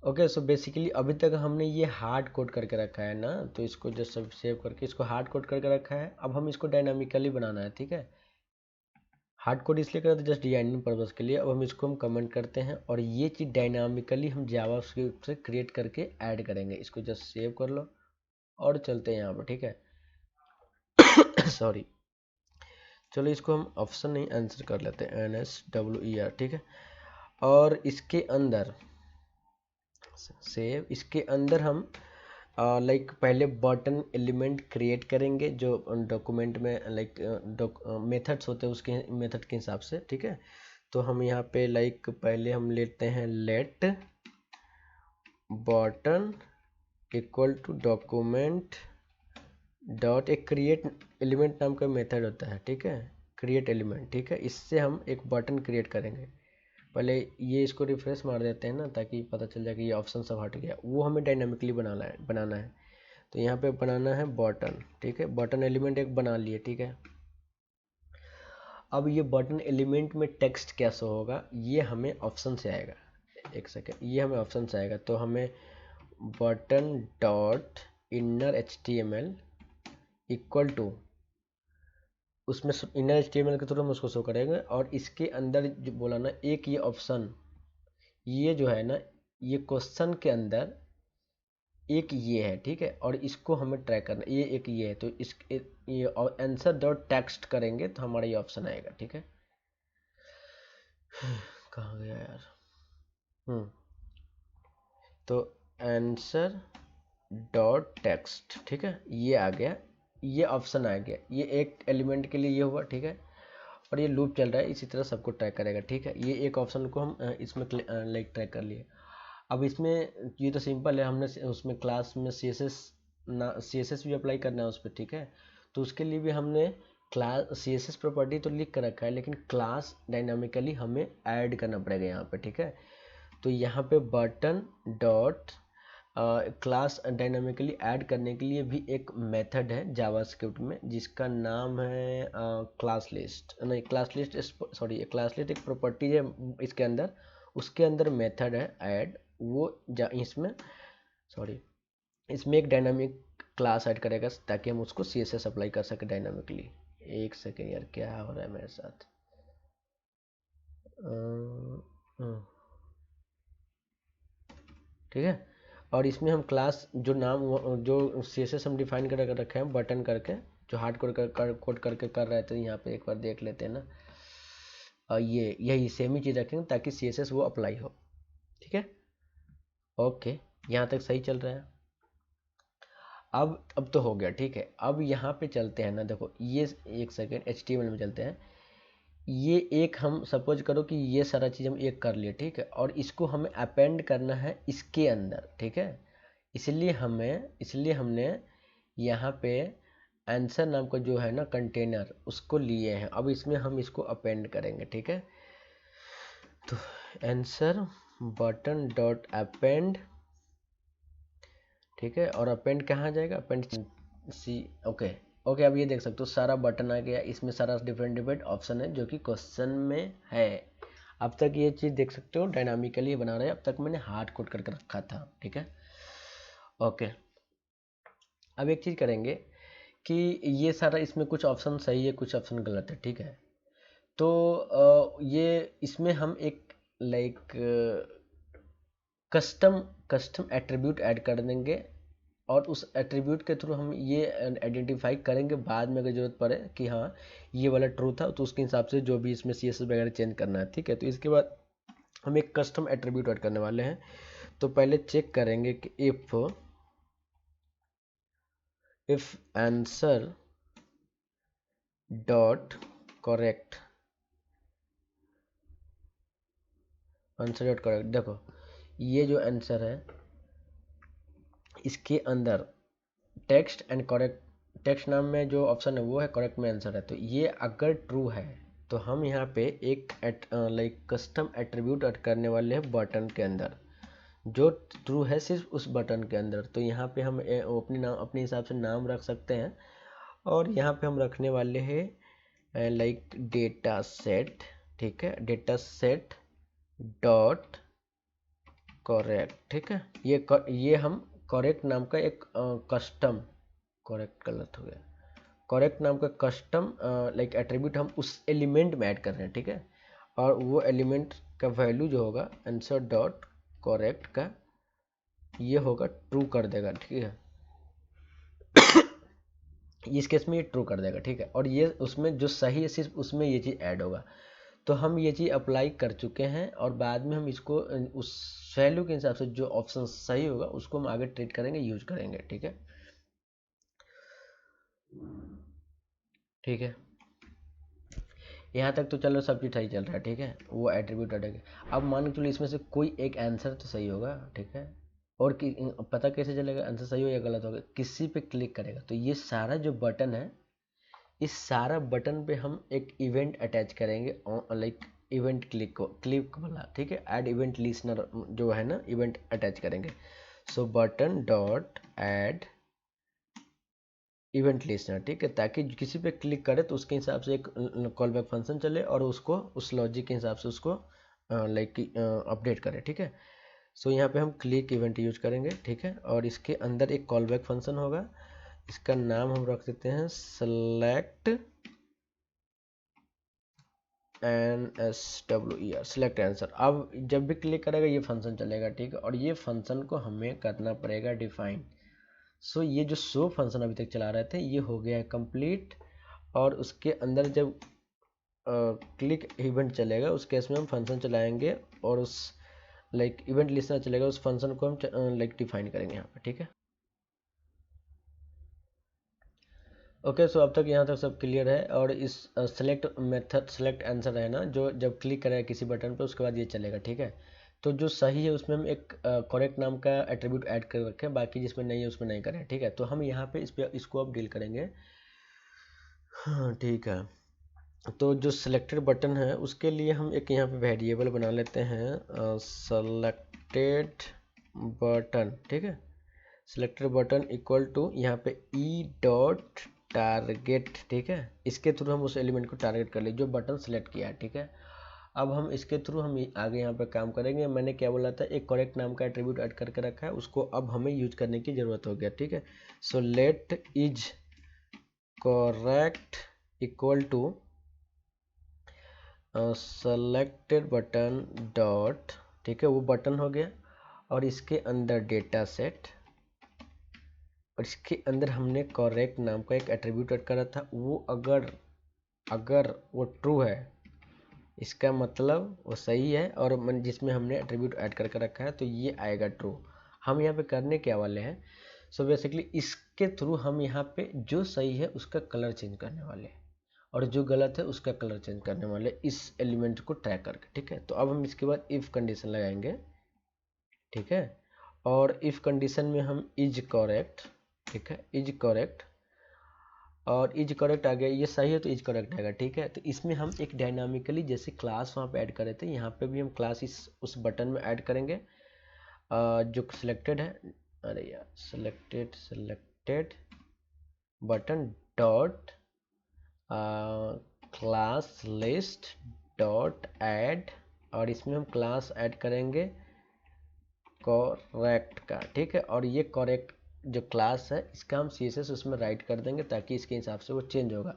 ओके, सो बेसिकली अभी तक हमने ये हार्ड कोड करके रखा है ना, तो इसको जस्ट सब सेव करके इसको हार्ड कोड करके रखा है। अब हम इसको डायनामिकली बनाना है, ठीक है। हार्ड कोड इसलिए करते हैं जस्ट डिजाइनिंग पर्पज के लिए। अब हम इसको हम कमेंट करते हैं, और ये चीज़ डायनामिकली हम जावास्क्रिप्ट से क्रिएट करके ऐड करेंगे। इसको जस्ट सेव कर लो और चलते हैं यहाँ पर, ठीक है। सॉरी, चलो इसको हम ऑप्शन नहीं आंसर कर लेते हैं, NSWER, ठीक है। और इसके अंदर सेव, इसके अंदर हम लाइक पहले बटन एलिमेंट क्रिएट करेंगे जो डॉक्यूमेंट में लाइक मेथड्स होते हैं उसके मेथड के हिसाब से, ठीक है। तो हम यहाँ पे लाइक पहले हम लेते हैं let button equal to document dot, एक क्रिएट एलिमेंट नाम का मेथड होता है, ठीक है, क्रिएट एलिमेंट, ठीक है। इससे हम एक बटन क्रिएट करेंगे। पहले ये इसको रिफ्रेश मार देते हैं ना, ताकि पता चल जाए कि ये ऑप्शन सब हट गया। वो हमें डायनामिकली बनाना है। तो यहाँ पे बनाना है बटन, ठीक है। बटन एलिमेंट एक बना लिए, ठीक है। अब ये बटन एलिमेंट में टेक्स्ट कैसे होगा, ये हमें ऑप्शन से आएगा। एक सेकेंड, ये हमें ऑप्शन से आएगा। तो हमें button dot inner HTML equal to, उसमें इनर HTML के थ्रू हम उसको शो करेंगे। और इसके अंदर जो बोला ना, एक ये ऑप्शन, ये जो है ना, ये क्वेश्चन के अंदर एक ये है, ठीक है। और इसको हमें ट्रैक करना, ये एक ये है। तो इस ये आंसर डॉट टेक्स्ट करेंगे तो हमारा ये ऑप्शन आएगा, ठीक है। कहाँ गया यार, तो आंसर डॉट टेक्स्ट, ठीक है, ये आ गया, ये ऑप्शन आ गया। ये एक एलिमेंट के लिए ये हुआ, ठीक है। और ये लूप चल रहा है, इसी तरह सबको ट्रैक करेगा, ठीक है। ये एक ऑप्शन को हम इसमें लाइक ट्रैक कर लिए। अब इसमें ये तो सिंपल है, हमने उसमें क्लास में CSS भी अप्लाई करना है उस पर, ठीक है। तो उसके लिए भी हमने क्लास CSS प्रॉपर्टी तो लिख कर रखा है, लेकिन क्लास डायनामिकली हमें ऐड करना पड़ेगा यहाँ पे, ठीक है। तो यहाँ पे button dot class dynamically add करने के लिए भी एक मेथड है जावास्क्रिप्ट में, जिसका नाम है क्लास लिस्ट, नहीं class list, sorry class list एक प्रॉपर्टी है इसके अंदर, उसके अंदर मेथड है ऐड। वो इसमें सॉरी इसमें एक डायनामिक क्लास ऐड करेगा ताकि हम उसको CSS अप्लाई कर सके डायनामिकली। एक सेकेंड यार, क्या हो रहा है मेरे साथ, ठीक है। और इसमें हम क्लास जो नाम जो CSS हम डिफाइन कर रखे हैं बटन करके, जो हार्ड कोड करके कर रहे थे, यहाँ पे एक बार देख लेते हैं ना। ये यही सेम ही चीज़ रखेंगे ताकि CSS वो अप्लाई हो, ठीक है। ओके, यहाँ तक सही चल रहा है। अब तो हो गया, ठीक है। अब यहाँ पे चलते हैं ना, देखो ये एक सेकेंड HTML में चलते हैं। ये एक हम सपोज करो कि ये सारा चीज़ हम एक कर लिए, ठीक है। और इसको हमें अपेंड करना है इसके अंदर, ठीक है। इसलिए हमने यहाँ पे आंसर नाम का जो है ना कंटेनर, उसको लिए हैं। अब इसमें हम इसको अपेंड करेंगे, ठीक है। तो आंसर बटन डॉट अपेंड, ठीक है। और अपेंड कहाँ जाएगा, अपेंड सी, ओके ओके। अब ये देख सकते हो सारा बटन आ गया, इसमें सारा डिफरेंट ऑप्शन है जो कि क्वेश्चन में है। अब तक ये चीज़ देख सकते हो डायनामिकली बना रहे हैं, अब तक मैंने हार्ड कोड करके रखा था, ठीक है। ओके, अब एक चीज़ करेंगे कि ये सारा इसमें कुछ ऑप्शन सही है, कुछ ऑप्शन गलत है, ठीक है। तो ये इसमें हम एक लाइक कस्टम एट्रीब्यूट ऐड कर देंगे। और उस एट्रीब्यूट के थ्रू हम ये आइडेंटिफाई करेंगे बाद में अगर जरूरत पड़े कि हाँ ये वाला ट्रू था, तो उसके हिसाब से जो भी इसमें CSS वगैरह चेंज करना है, ठीक है। तो इसके बाद हम एक कस्टम एट्रीब्यूट ऐड करने वाले हैं। तो पहले चेक करेंगे कि if answer dot correct, answer dot correct, देखो ये जो आंसर है इसके अंदर टेक्स्ट एंड करेक्ट, टेक्स्ट नाम में जो ऑप्शन है वो है, करेक्ट में आंसर है। तो ये अगर ट्रू है तो हम यहाँ पे एक लाइक कस्टम एट्रीब्यूट ऐड करने वाले हैं बटन के अंदर, जो ट्रू है सिर्फ उस बटन के अंदर। तो यहाँ पे हम अपने हिसाब से नाम रख सकते हैं। और यहाँ पे हम रखने वाले हैं लाइक डेटा सेट, ठीक है, डेटा सेट डॉट करेक्ट, ठीक है। ये हम करेक्ट नाम का एक कस्टम, करेक्ट गलत हो गया, करेक्ट नाम का कस्टम लाइक एट्रीब्यूट हम उस एलिमेंट में ऐड कर रहे हैं, ठीक है। और वो एलिमेंट का वैल्यू जो होगा आंसर डॉट करेक्ट का, ये होगा ट्रू कर देगा, ठीक है। इस केस में ये ट्रू कर देगा, ठीक है। और ये उसमें जो सही है सिर्फ उसमें ये चीज़ ऐड होगा। तो हम ये चीज़ अप्लाई कर चुके हैं और बाद में हम इसको उस वैल्यू के हिसाब से जो ऑप्शन सही होगा उसको हम आगे ट्रीट करेंगे, यूज करेंगे, ठीक है। ठीक है, यहाँ तक तो चलो सब चीज़ सही चल रहा है, ठीक है। वो एट्रीब्यूट हटेगा। अब मान के चलो इसमें से कोई एक आंसर तो सही होगा, ठीक है। और पता कैसे चलेगा आंसर सही हो या गलत होगा? किसी पे क्लिक करेगा तो ये सारा जो बटन है, इस सारा बटन पे हम एक इवेंट अटैच करेंगे, लाइक इवेंट क्लिक वाला, ठीक है। ऐड इवेंट लिसनर जो है ना, इवेंट अटैच करेंगे। So button dot add event listener, ठीक है, ताकि किसी पे क्लिक करे तो उसके हिसाब से एक कॉल बैक फंक्शन चले और उसको उस लॉजिक के हिसाब से उसको लाइक अपडेट करे, ठीक है। सो यहाँ पे हम क्लिक इवेंट यूज करेंगे, ठीक है। और इसके अंदर एक कॉल बैक फंक्शन होगा, इसका नाम हम रख देते हैं सेलेक्ट NSWER, सेलेक्ट आंसर। अब जब भी क्लिक करेगा ये फंक्शन चलेगा, ठीक है। और ये फंक्शन को हमें करना पड़ेगा डिफाइन। सो ये जो शो फंक्शन अभी तक चला रहे थे ये हो गया है कंप्लीट। और उसके अंदर जब क्लिक इवेंट चलेगा उस केस में हम फंक्शन चलाएंगे और उस लाइक इवेंट लिस्टनर चलेगा, उस फंक्शन को हम लाइक डिफाइन करेंगे यहाँ पे, ठीक है। ओके, सो अब तक यहाँ तक सब क्लियर है। और इस सेलेक्ट मेथड सेलेक्ट आंसर है ना, जो जब क्लिक करेगा किसी बटन पे उसके बाद ये चलेगा, ठीक है। तो जो सही है उसमें हम एक करेक्ट नाम का एट्रीब्यूट ऐड कर रखें, बाकी जिसमें नहीं है उसमें नहीं करें, ठीक है। तो हम यहाँ पे इसको अब डील करेंगे, हाँ ठीक है। तो जो सिलेक्टेड बटन है उसके लिए हम एक यहाँ पे वेरिएबल बना लेते हैं सेलेक्टेड बटन, ठीक है। सिलेक्टेड बटन इक्वल टू यहाँ पे ई डॉट टारगेट, ठीक है। इसके थ्रू हम उस एलिमेंट को टारगेट कर ले जो बटन सेलेक्ट किया है, ठीक है। अब हम इसके थ्रू हम आगे यहाँ पे काम करेंगे। मैंने क्या बोला था, एक करेक्ट नाम का एट्रीब्यूट ऐड करके रखा है, उसको अब हमें यूज करने की जरूरत हो गया, ठीक है। So let is correct equal to selected button dot, ठीक है, वो बटन हो गया। और इसके अंदर डेटा सेट, और इसके अंदर हमने करेक्ट नाम का एक एट्रीब्यूट ऐड करा था, वो अगर अगर वो ट्रू है इसका मतलब वो सही है, और जिसमें हमने एट्रीब्यूट ऐड करके रखा है तो ये आएगा ट्रू। हम यहाँ पे करने क्या वाले हैं, सो बेसिकली इसके थ्रू हम यहाँ पे जो सही है उसका कलर चेंज करने वाले हैं और जो गलत है उसका कलर चेंज करने वाले इस एलिमेंट को ट्रैक करके, ठीक है। तो अब हम इसके बाद इफ कंडीशन लगाएंगे, ठीक है। और इफ कंडीशन में हम इज करेक्ट, ठीक है, इज करेक्ट, और इज करेक्ट आ गया, ये सही है तो इज करेक्ट आएगा, ठीक है। तो इसमें हम एक डायनामिकली जैसे क्लास वहाँ पे ऐड करे थे, यहाँ पे भी हम क्लास उस बटन में ऐड करेंगे जो सिलेक्टेड है। अरे यार, selected button dot class list dot add, और इसमें हम क्लास ऐड करेंगे करेक्ट का, ठीक है। और ये करेक्ट जो क्लास है इसका हम CSS उसमें राइट कर देंगे ताकि इसके हिसाब से वो चेंज होगा।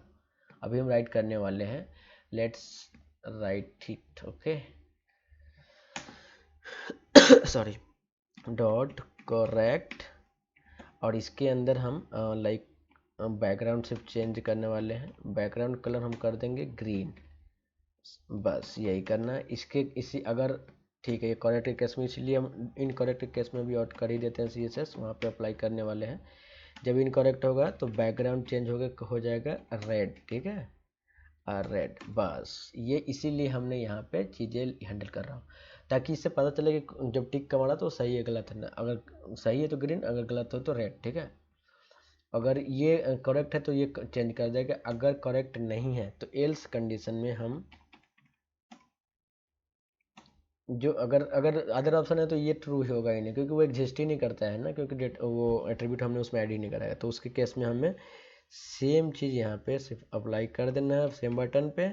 अभी हम राइट करने वाले हैं, let's write it, okay sorry, dot correct. और इसके अंदर हम लाइक बैकग्राउंड सिर्फ चेंज करने वाले हैं, बैकग्राउंड कलर हम कर देंगे ग्रीन, बस यही करना है। इसके इसी अगर ठीक है, ये करेक्ट केस में, इसलिए हम इनकरेक्ट केस में भी आउट कर ही देते हैं CSS, वहाँ पे अप्लाई करने वाले हैं। जब इनकरेक्ट होगा तो बैकग्राउंड चेंज हो जाएगा रेड, ठीक है, रेड, बस ये इसीलिए हमने यहाँ पे चीज़ें हैंडल कर रहा हूँ ताकि इससे पता चले कि जब टिक का मारा तो सही है गलत है ना, अगर सही है तो ग्रीन, अगर गलत हो तो रेड, ठीक है। अगर ये करेक्ट है तो ये चेंज कर देगा, अगर करेक्ट नहीं है तो एल्स कंडीशन में हम जो अगर अगर अदर ऑप्शन है तो ये ट्रू होगा ही नहीं, क्योंकि वो एग्जिस्ट ही नहीं करता है ना, क्योंकि वो एट्रीब्यूट हमने उसमें ऐड ही नहीं कराया। तो उसके केस में हमें सेम चीज़ यहाँ पे सिर्फ अप्लाई कर देना है सेम बटन पे,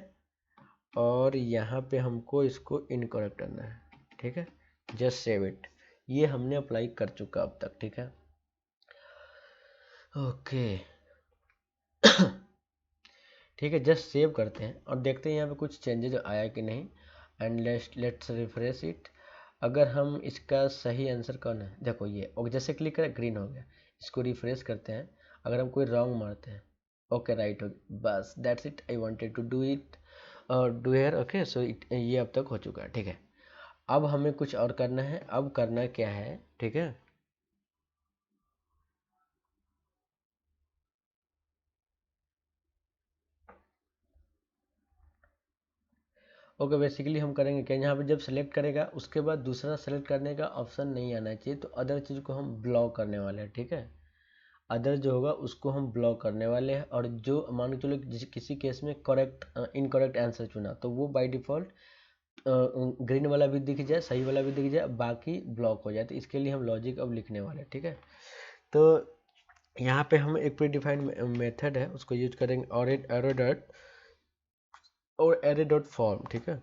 और यहाँ पे हमको इसको इनकरेक्ट करना है, ठीक है। जस्ट सेव इट, ये हमने अप्लाई कर चुका अब तक, ठीक है। ओके ठीक है, जस्ट सेव करते हैं और देखते हैं यहाँ पे कुछ चेंजेज आया कि नहीं। And let's refresh it. अगर हम इसका सही आंसर कौन है, देखो ये, और जैसे क्लिक करें ग्रीन हो गया। इसको रिफ्रेश करते हैं, अगर हम कोई रॉन्ग मारते हैं ओके राइट, ओके बस that's it, I wanted to do it और do here. Okay so it, ये अब तक हो चुका है, ठीक है। अब हमें कुछ और करना है। अब करना क्या है, ठीक है। ओके बेसिकली हम करेंगे क्या, यहाँ पे जब सेलेक्ट करेगा उसके बाद दूसरा सेलेक्ट करने का ऑप्शन नहीं आना चाहिए, तो अदर चीज़ को हम ब्लॉक करने वाले हैं, ठीक है। अदर जो होगा उसको हम ब्लॉक करने वाले हैं, और जो मान के चलो किसी केस में करेक्ट इनकरेक्ट आंसर चुना तो वो बाय डिफ़ॉल्ट ग्रीन वाला भी दिख जाए, सही वाला भी दिख जाए, बाकी ब्लॉक हो जाए। तो इसके लिए हम लॉजिक अब लिखने वाले हैं, ठीक है। तो यहाँ पे हम एक प्री डिफाइंड मेथड है उसको यूज करेंगे, और एरो डॉट और एरे डॉट फॉर्म, ठीक है।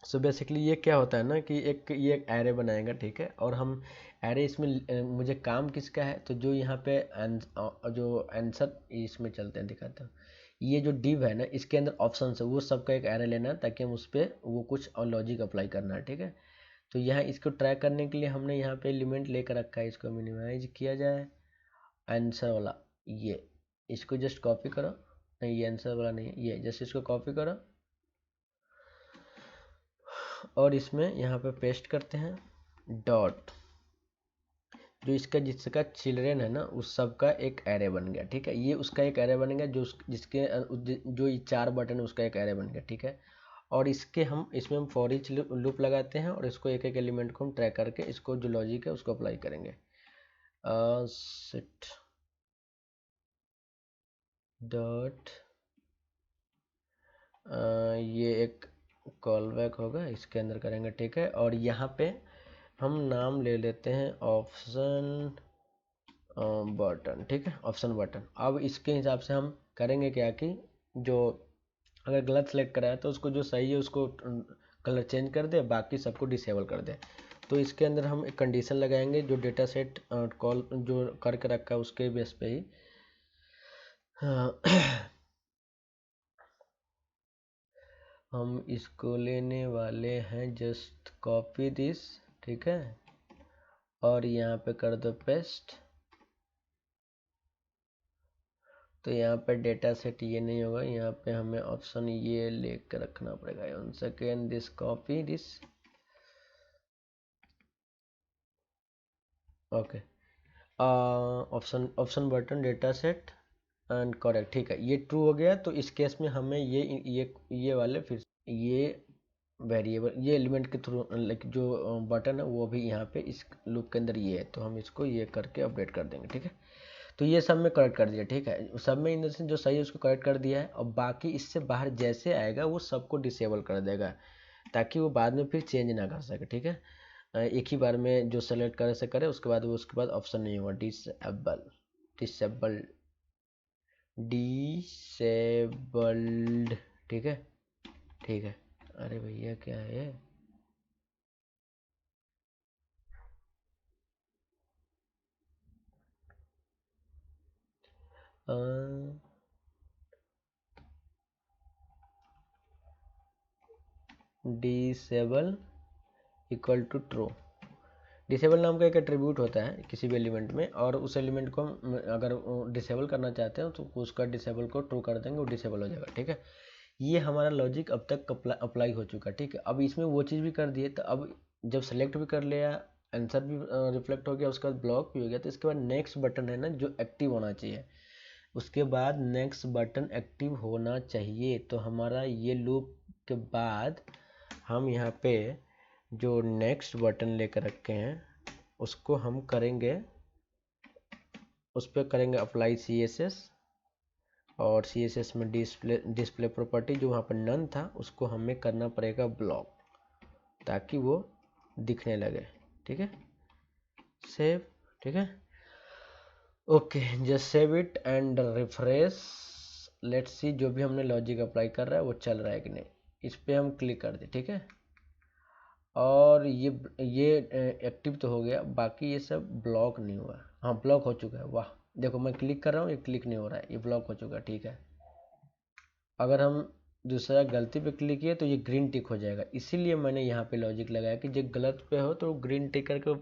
सो बेसिकली ये क्या होता है ना कि ये एक एरे बनाएगा, ठीक है। और हम एरे इसमें मुझे काम किसका है, तो जो यहाँ पे जो आंसर इसमें चलते हैं दिखाता हूँ। ये जो डिव है ना इसके अंदर ऑप्शन है, वो सबका एक एरे लेना है ताकि हम उस पर वो कुछ और लॉजिक अप्लाई करना है, ठीक है। तो यहाँ इसको ट्रैक करने के लिए हमने यहाँ पे एलिमेंट लेकर रखा है, इसको मिनिमाइज किया जाए। आंसर वाला ये, इसको जस्ट कॉपी करो, नहीं ये आंसर वाला नहीं है, ये जस्ट इसको कॉपी करो और इसमें यहाँ पे पेस्ट करते हैं डॉट, जो इसका जिसका चिल्ड्रेन है ना उस सब का एक एरे बन गया, ठीक है। ये उसका एक एरे बन गया, जो जिसके जो ये 4 बटन है उसका एक एरे बन गया, ठीक है। और इसके हम इसमें हम फॉर ईच लूप लगाते हैं, और इसको एक एक एलिमेंट को हम ट्रैक करके इसको जो लॉजिक है उसको अप्लाई करेंगे। सेट डॉट, ये एक कॉल बैक होगा, इसके अंदर करेंगे, ठीक है। और यहाँ पे हम नाम ले लेते हैं ऑप्शन बटन, ठीक है, ऑप्शन बटन। अब इसके हिसाब से हम करेंगे क्या कि जो अगर गलत सेलेक्ट करा है तो उसको जो सही है उसको कलर चेंज कर दे, बाकी सबको डिसेबल कर दे। तो इसके अंदर हम एक कंडीशन लगाएंगे जो डेटा सेट कॉल जो करके रखा है उसके बेस पे ही हम इसको लेने वाले हैं, जस्ट कॉपी दिस, ठीक है। और यहाँ पे कर दो पेस्ट। तो यहाँ पे डेटा सेट ये नहीं होगा, यहाँ पे हमें ऑप्शन ये लेकर रखना पड़ेगा। One second, this copy this, okay. Option button data set and correct, ठीक है। ये ट्रू हो गया, तो इस केस में हमें ये वाले फिर ये वेरिएबल ये एलिमेंट के थ्रू लाइक जो बटन है वो भी यहाँ पे इस लूप के अंदर ये है, तो हम इसको ये करके अपडेट कर देंगे, ठीक है। तो ये सब में करेक्ट कर दिया, ठीक है। सब में इन द सेंस जो सही है उसको करेक्ट कर दिया है, और बाकी इससे बाहर जैसे आएगा वो सबको डिसेबल कर देगा ताकि वो बाद में फिर चेंज ना कर सके, ठीक है। एक ही बार में जो सेलेक्ट करे से करे, उसके बाद वो उसके बाद ऑप्शन नहीं होगा, डिसेबल, डिसेबल, डिसेबल्ड, ठीक है, ठीक है। अरे भैया क्या है, disable equal to true. Disable नाम का एक एट्रीब्यूट होता है किसी भी एलिमेंट में, और उस एलिमेंट को हम अगर डिसेबल करना चाहते हैं तो उसका डिसेबल को ट्रू कर देंगे, वो डिसेबल हो जाएगा, ठीक है। ये हमारा लॉजिक अब तक अप्लाई हो चुका है, ठीक है। अब इसमें वो चीज़ भी कर दिए, तो अब जब सेलेक्ट भी कर लिया, आंसर भी रिफ्लेक्ट हो गया, उसके बाद ब्लॉक भी हो गया, तो इसके बाद नेक्स्ट बटन है ना जो एक्टिव होना चाहिए। उसके बाद नेक्स्ट बटन एक्टिव होना चाहिए, तो हमारा ये लूप के बाद हम यहाँ पे जो नेक्स्ट बटन लेकर रखे हैं उसको हम करेंगे, उस पर करेंगे अप्लाई CSS, और CSS में डिस्प्ले प्रॉपर्टी जो वहाँ पर नन था उसको हमें करना पड़ेगा ब्लॉक ताकि वो दिखने लगे, ठीक है। सेव, ठीक है। Okay just save it and refresh. Let's see जो भी हमने लॉजिक अप्लाई कर रहा है वो चल रहा है कि नहीं। इस पर हम क्लिक कर दें, ठीक है। और ये एक्टिव तो हो गया, बाकी ये सब ब्लॉक नहीं हुआ। हाँ ब्लॉक हो चुका है, वाह। देखो मैं क्लिक कर रहा हूँ, ये क्लिक नहीं हो रहा है, ये ब्लॉक हो चुका है, ठीक है। अगर हम दूसरा गलती पे क्लिक किए तो ये ग्रीन टिक हो जाएगा, इसीलिए मैंने यहाँ पे लॉजिक लगाया कि जब गलत पे हो तो ग्रीन टिक करके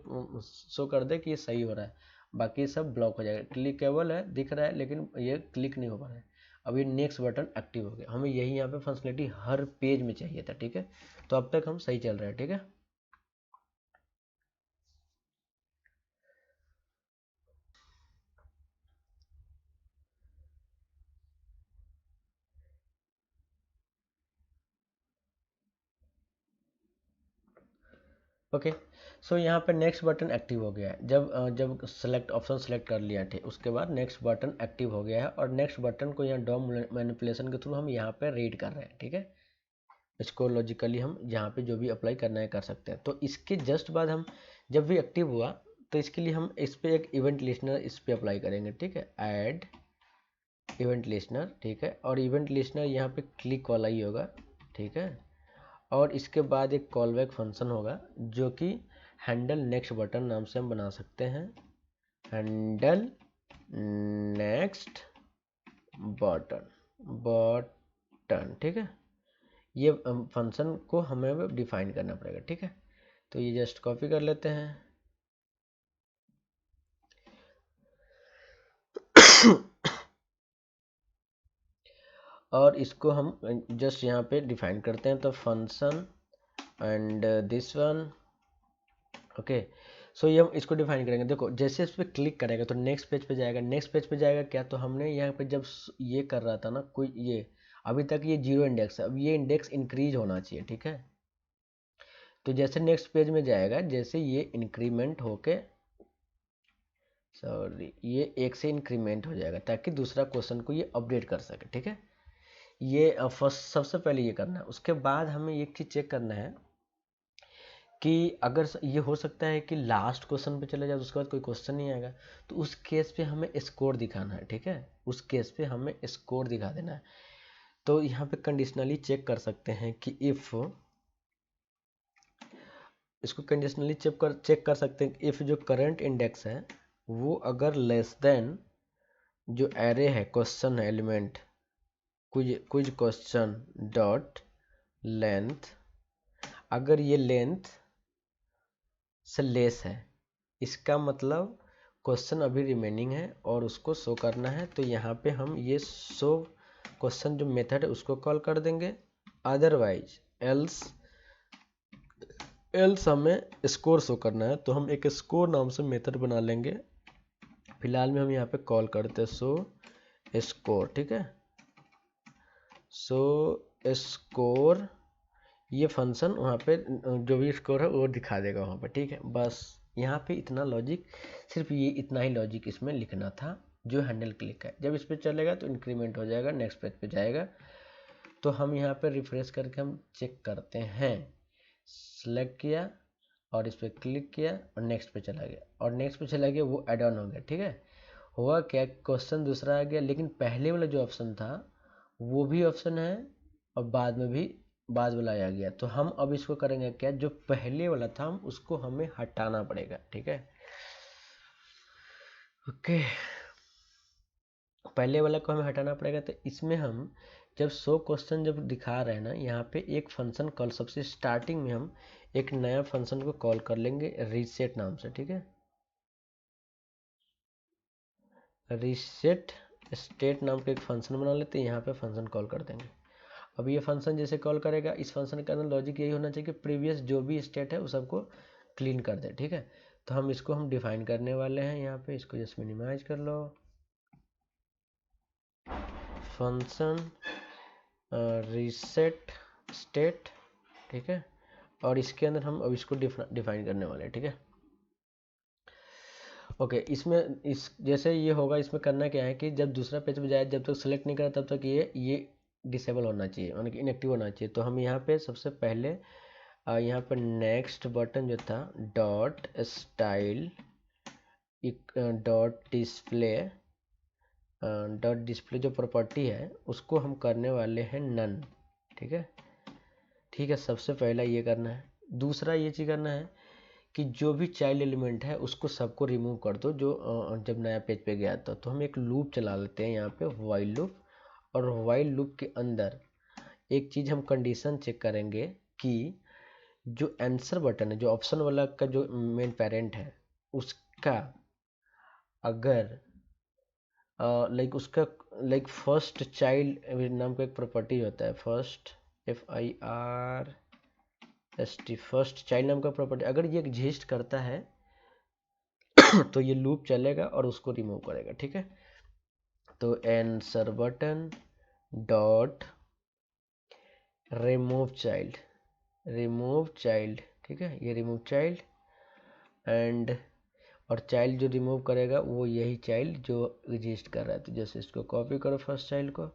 शो कर दे कि ये सही हो रहा है। बाकी सब ब्लॉक हो जाएगा। क्लिकेबल है दिख रहा है लेकिन ये क्लिक नहीं हो पा रहा है। अब ये नेक्स्ट बटन एक्टिव हो गया। हमें यही यहाँ पे फंक्शनलिटी हर पेज में चाहिए था, ठीक है। तो अब तक हम सही चल रहे हैं, ठीक है। ओके, सो यहाँ पे नेक्स्ट बटन एक्टिव हो गया है। जब सेलेक्ट ऑप्शन सेलेक्ट कर लिया थे उसके बाद नेक्स्ट बटन एक्टिव हो गया है, और नेक्स्ट बटन को यहाँ डॉम मैनिपुलेशन के थ्रू हम यहाँ पे रीड कर रहे हैं, ठीक है। इसको लॉजिकली हम यहाँ पे जो भी अप्लाई करना है कर सकते हैं। तो इसके जस्ट बाद हम जब भी एक्टिव हुआ तो इसके लिए हम इस पे एक इवेंट लिस्टनर इस पे अप्लाई करेंगे, ठीक है। ऐड इवेंट लिस्टनर, ठीक है। और इवेंट लिस्टनर यहाँ पे क्लिक वाला ही होगा, ठीक है। और इसके बाद एक कॉल बैक फंक्शन होगा जो कि हैंडल नेक्स्ट बटन नाम से हम बना सकते हैं। हैंडल नेक्स्ट बटन, ठीक है। ये फंक्शन को हमें डिफाइन करना पड़ेगा, ठीक है। तो ये जस्ट कॉपी कर लेते हैं। और इसको हम जस्ट यहाँ पे डिफाइन करते हैं। तो function and this one, okay. So ये हम इसको डिफाइन करेंगे। देखो जैसे इस पर क्लिक करेगा तो नेक्स्ट पेज पे जाएगा। नेक्स्ट पेज पे जाएगा क्या, तो हमने यहाँ पे जब ये कर रहा था ना कोई, ये अभी तक ये 0 इंडेक्स है, अब ये इंडेक्स इंक्रीज होना चाहिए, ठीक है। तो जैसे नेक्स्ट पेज में जाएगा, जैसे ये इंक्रीमेंट होके, सॉरी, ये 1 से इंक्रीमेंट हो जाएगा ताकि दूसरा क्वेश्चन को ये अपडेट कर सके, ठीक है। ये फर्स्ट सबसे पहले ये करना है। उसके बाद हमें एक चीज चेक करना है कि अगर ये हो सकता है कि लास्ट क्वेश्चन पे चले जाए उसके बाद कोई क्वेश्चन नहीं आएगा, तो उस केस पे हमें स्कोर दिखाना है, ठीक है। उस केस पे हमें स्कोर दिखा देना है। तो यहाँ पे कंडीशनली चेक कर सकते हैं कि इफ, इसको कंडीशनली चेक कर सकते हैं इफ जो करंट इंडेक्स है वो अगर लेस देन जो एरे है, क्वेश्चन है, एलिमेंट कुछ क्वेश्चन डॉट लेंथ, अगर ये लेंथ से लेस है, इसका मतलब क्वेश्चन अभी रिमेनिंग है और उसको शो करना है। तो यहाँ पे हम ये शो क्वेश्चन जो मेथड है उसको कॉल कर देंगे। अदरवाइज एल्स हमें स्कोर शो करना है, तो हम एक स्कोर नाम से मेथड बना लेंगे। फिलहाल में हम यहाँ पे कॉल करते हैं शो स्कोर, ठीक है। शो स्कोर, ये फंक्शन वहाँ पे जो भी स्कोर है वो दिखा देगा वहाँ पे, ठीक है। बस यहाँ पे इतना लॉजिक, सिर्फ ये इतना ही लॉजिक इसमें लिखना था जो हैंडल क्लिक है। जब इस पे चलेगा तो इंक्रीमेंट हो जाएगा, नेक्स्ट पेज पे जाएगा। तो हम यहाँ पे रिफ्रेश करके हम चेक करते हैं। सेलेक्ट किया और इस पर क्लिक किया और नेक्स्ट पे चला गया, और नेक्स्ट पे चला गया, वो एड ऑन हो गया, ठीक है। हुआ क्या, क्वेश्चन दूसरा आ गया, लेकिन पहले वाला जो ऑप्शन था वो भी ऑप्शन है और बाद में भी बाद वाला आ गया। तो हम अब इसको करेंगे क्या, जो पहले वाला था हम उसको हमें हटाना पड़ेगा, ठीक है। ओके, पहले वाला को हमें हटाना पड़ेगा। तो इसमें हम जब शो क्वेश्चन जब दिखा रहे हैं ना, यहाँ पे एक फंक्शन कॉल, सबसे स्टार्टिंग में हम एक नया फंक्शन को कॉल कर लेंगे रीसेट नाम से, ठीक है। रीसेट स्टेट नाम का एक फंक्शन बना लेते हैं, यहाँ पे फंक्शन कॉल कर देंगे। अब ये फंक्शन जैसे कॉल करेगा, इस फंक्शन का अंदर लॉजिक यही होना चाहिए कि प्रीवियस जो भी स्टेट है वो सबको क्लीन कर दे, ठीक है। तो हम इसको हम डिफाइन करने वाले हैं यहाँ पे, इसको जस्ट मिनिमाइज कर लो। फंक्शन रीसेट स्टेट, ठीक है। और इसके अंदर हम अब इसको डिफाइन करने वाले हैं, ठीक है। ओके, इसमें इस जैसे ये होगा, इसमें करना क्या है कि जब दूसरा पेज पे जाए, जब तक सेलेक्ट नहीं करा तब तक ये डिसेबल होना चाहिए, यानी कि इनएक्टिव होना चाहिए। तो हम यहाँ पे सबसे पहले यहाँ पर नेक्स्ट बटन जो था डॉट स्टाइल डॉट डिस्प्ले जो प्रॉपर्टी है उसको हम करने वाले हैं नन, ठीक है। ठीक है, सबसे पहला ये करना है। दूसरा ये चीज़ करना है कि जो भी चाइल्ड एलिमेंट है उसको सबको रिमूव कर दो जो जब नया पेज पे गया था। तो हम एक लूप चला लेते हैं यहाँ पे, वाइल लूप। और वाइल लूप के अंदर एक चीज़ हम कंडीशन चेक करेंगे कि जो आंसर बटन है, जो ऑप्शन वाला का जो मेन पेरेंट है, उसका अगर लाइक उसका लाइक फर्स्ट चाइल्ड नाम का एक प्रॉपर्टी होता है, फर्स्ट FIRST, फर्स्ट चाइल्ड नाम का प्रॉपर्टी, अगर ये एग्जिस्ट करता है तो ये लूप चलेगा और उसको रिमूव करेगा। ठीक है, तो answer button dot remove child, ठीक है, ये रिमूव चाइल्ड एंड, और चाइल्ड जो रिमूव करेगा वो यही चाइल्ड जो एग्जिस्ट कर रहा है। तो जैसे इसको कॉपी करो फर्स्ट चाइल्ड को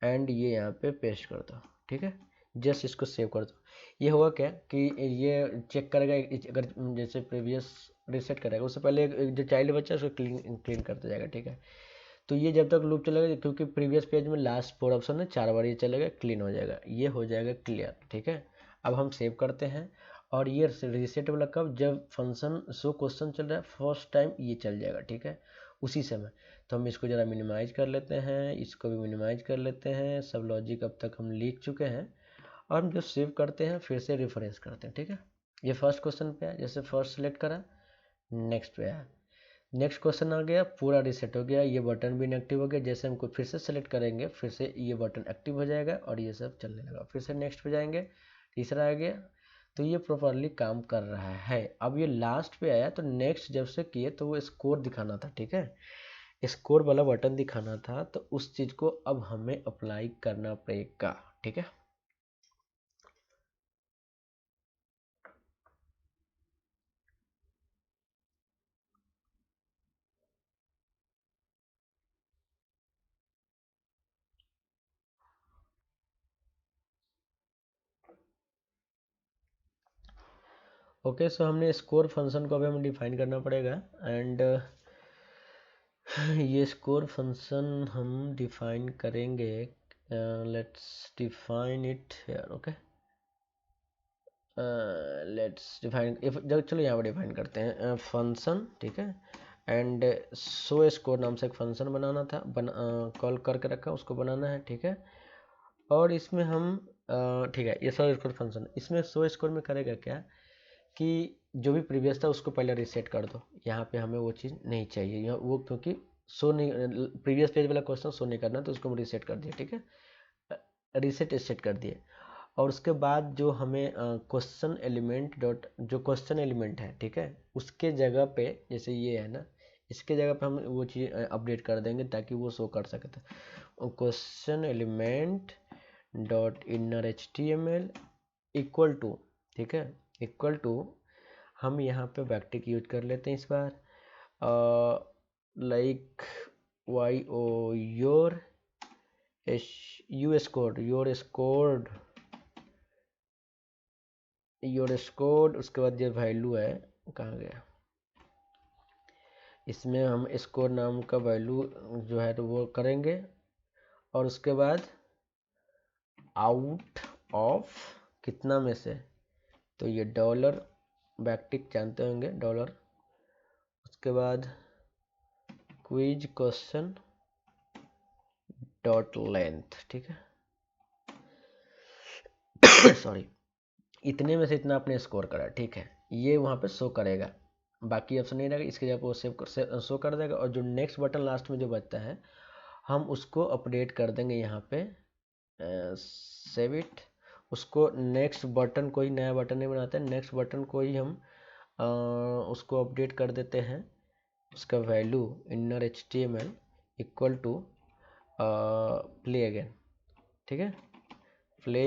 एंड ये यहाँ पे पेस्ट कर दो। ठीक है, जस्ट इसको सेव कर दो। ये होगा क्या कि ये चेक करेगा, अगर जैसे प्रीवियस रीसेट करेगा उससे पहले जो चाइल्ड बच्चा है उसको क्लीन करता जाएगा। ठीक है, तो ये जब तक लूप चलेगा, क्योंकि प्रीवियस पेज में लास्ट 4 ऑप्शन है, 4 बार ये चलेगा, क्लीन हो जाएगा, ये हो जाएगा क्लियर। ठीक है, अब हम सेव करते हैं और ये रीसेट वाला कब, जब फंक्शन शो क्वेश्चन चल रहा है फर्स्ट टाइम ये चल जाएगा। ठीक है, उसी समय। तो हम इसको ज़रा मिनिमाइज कर लेते हैं, इसको भी मिनिमाइज कर लेते हैं। सब लॉजिक अब तक हम लिख चुके हैं और हम जो सेव करते हैं फिर से रिफ्रेश करते हैं। ठीक है, ये फर्स्ट क्वेश्चन पे है, जैसे फर्स्ट सेलेक्ट करा, नेक्स्ट पे आया, नेक्स्ट क्वेश्चन आ गया, पूरा रीसेट हो गया, ये बटन भी इनएक्टिव हो गया। जैसे हमको फिर से सेलेक्ट करेंगे फिर से ये बटन एक्टिव हो जाएगा और ये सब चलने लगा। फिर से नेक्स्ट पे जाएंगे, तीसरा आ गया, तो ये प्रॉपरली काम कर रहा है। अब ये लास्ट पे आया तो नेक्स्ट जब से किए तो वो स्कोर दिखाना था। ठीक है, स्कोर वाला बटन दिखाना था, तो उस चीज़ को अब हमें अप्लाई करना पड़ेगा। ठीक है, ओके। सो हमने स्कोर फंक्शन को अभी हमें डिफाइन करना पड़ेगा एंड ये स्कोर फंक्शन हम डिफाइन करेंगे। Let's define it here. Okay, let's define if, चलो यहाँ पर डिफाइन करते हैं फंक्शन। ठीक है, एंड शो स्कोर नाम से एक फंक्शन बनाना था, कॉल करके रखा, उसको बनाना है। ठीक है, और इसमें हम ठीक है, ये शो स्कोर फंक्शन, इसमें शो स्कोर में करेगा क्या कि जो भी प्रीवियस था उसको पहले रीसेट कर दो। यहाँ पे हमें वो चीज़ नहीं चाहिए, यहाँ वो, क्योंकि शो नहीं, प्रीवियस पेज वाला क्वेश्चन शो नहीं करना, तो उसको हम रीसेट कर दिए। ठीक है, रीसेट सेट कर दिए। और उसके बाद जो हमें क्वेश्चन एलिमेंट डॉट, जो क्वेश्चन एलिमेंट है, ठीक है, उसके जगह पे जैसे ये है ना, इसके जगह पे हम वो चीज़ अपडेट कर देंगे ताकि वो शो कर सके। तो question element dot inner HTML equal to, ठीक है, इक्वल टू, हम यहाँ पे बैकटिक यूज कर लेते हैं इस बार, like YO your your scored, उसके बाद ये वैल्यू है, कहाँ गया, इसमें हम स्कोर नाम का वैल्यू जो है तो वो करेंगे और उसके बाद आउट ऑफ कितना में से, तो ये डॉलर बैकटिक जानते होंगे, डॉलर, उसके बाद क्विज क्वेश्चन डॉट लेंथ। ठीक है सॉरी, इतने में से इतना आपने स्कोर करा। ठीक है, ये वहाँ पे शो करेगा, बाकी ऑप्शन नहीं रहेगा, इसके जगह वो शो कर देगा। और जो नेक्स्ट बटन लास्ट में जो बचता है हम उसको अपडेट कर देंगे यहाँ पे, सेव इट, उसको नेक्स्ट बटन को ही, नया बटन नहीं बनाते हैं, नेक्स्ट बटन को ही हम उसको अपडेट कर देते हैं, उसका value inner HTML equal to play again. ठीक है, play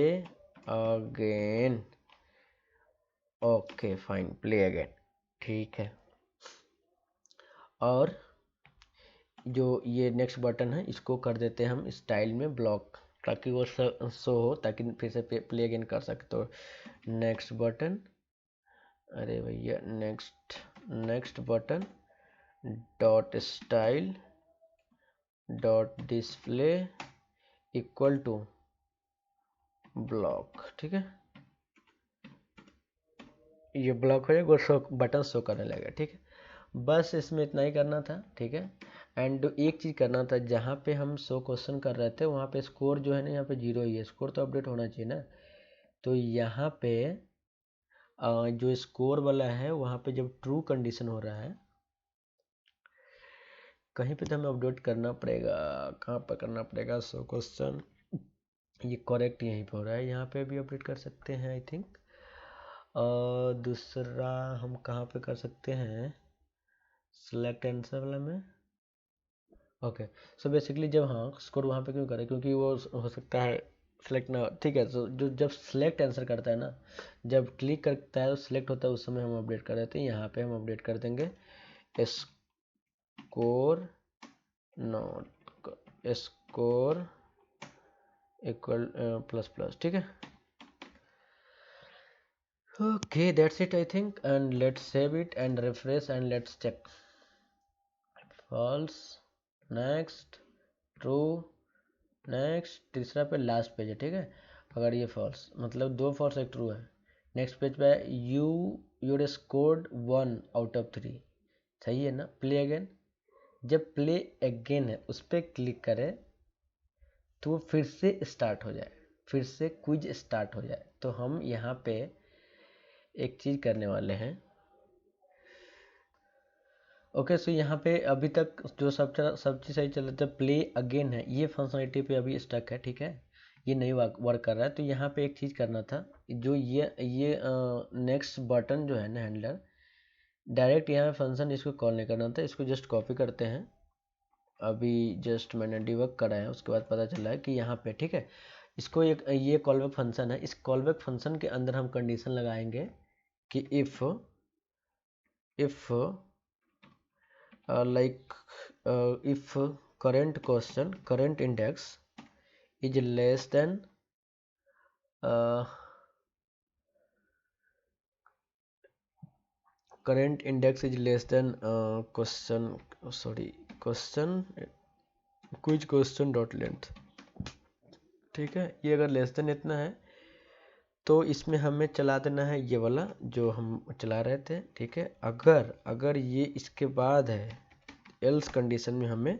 again, okay fine, play again. ठीक है, और जो ये नेक्स्ट बटन है इसको कर देते हैं हम स्टाइल में ब्लॉक, ताकि वो शो हो, ताकि फिर से प्ले अगेन कर सके। तो नेक्स्ट बटन, अरे भैया, next button dot style dot display equal to block. ठीक है, ये ब्लॉक हो जाएगा, शो बटन शो करने लगेगा। ठीक है, बस इसमें इतना ही करना था। ठीक है, एंड एक चीज़ करना था, जहाँ पे हम 100 क्वेश्चन कर रहे थे वहाँ पे स्कोर जो है ना, यहाँ पे 0 ही है, स्कोर तो अपडेट होना चाहिए ना। तो यहाँ पे जो स्कोर वाला है वहाँ पे जब ट्रू कंडीशन हो रहा है, कहीं पे तो हमें अपडेट करना पड़ेगा, कहाँ पर करना पड़ेगा? सो क्वेश्चन, ये करेक्ट यहीं पर हो रहा है, यहाँ पे भी अपडेट कर सकते हैं आई थिंक। और दूसरा हम कहाँ पे कर सकते हैं? सिलेक्ट आंसर वाला में। ओके, सो बेसिकली जब हाँ स्कोर वहाँ पे क्यों करें, क्योंकि वो हो सकता है सिलेक्ट ना, ठीक है। तो जो जब सिलेक्ट आंसर करता है ना, जब क्लिक करता है तो सिलेक्ट होता है, उस समय हम अपडेट कर देते हैं। यहाँ पे हम अपडेट कर देंगे score not, score equal plus plus, ठीक है। Okay that's it I think, and let's save it and refresh and let's check. False, next, true, next, तीसरा पे लास्ट पेज है, ठीक है। अगर ये फॉल्स मतलब 2 फॉल्स एक ट्रू है। नेक्स्ट पेज पे यूर स्कोर्ड 1 आउट ऑफ 3, सही है ना। प्ले अगेन, जब प्ले अगेन है उस पर क्लिक करें तो फिर से स्टार्ट हो जाए, फिर से क्विज स्टार्ट हो जाए। तो हम यहाँ पे एक चीज़ करने वाले हैं। ओके, सो यहाँ पे अभी तक जो सब चीज़ सही चल रहा था, प्ले अगेन है, ये फंक्शनलिटी पे अभी स्टक है, ठीक है। ये नहीं वर्क कर रहा है। तो यहाँ पे एक चीज़ करना था, जो ये नेक्स्ट बटन जो है ना हैंडलर, डायरेक्ट यहाँ फंक्शन इसको कॉल नहीं करना था, इसको जस्ट कॉपी करते हैं। अभी जस्ट मैंने डिबग करा है, उसके बाद पता चला है कि यहाँ पे, ठीक है, इसको एक ये कॉलबैक फंक्शन है। इस कॉलबैक फंक्शन के अंदर हम कंडीशन लगाएंगे कि if like if current index is less than question dot length, ठीक है। ये अगर लेस देन इतना है तो इसमें हमें चला देना है ये वाला जो हम चला रहे थे, ठीक है। अगर ये इसके बाद है, एल्स कंडीशन में हमें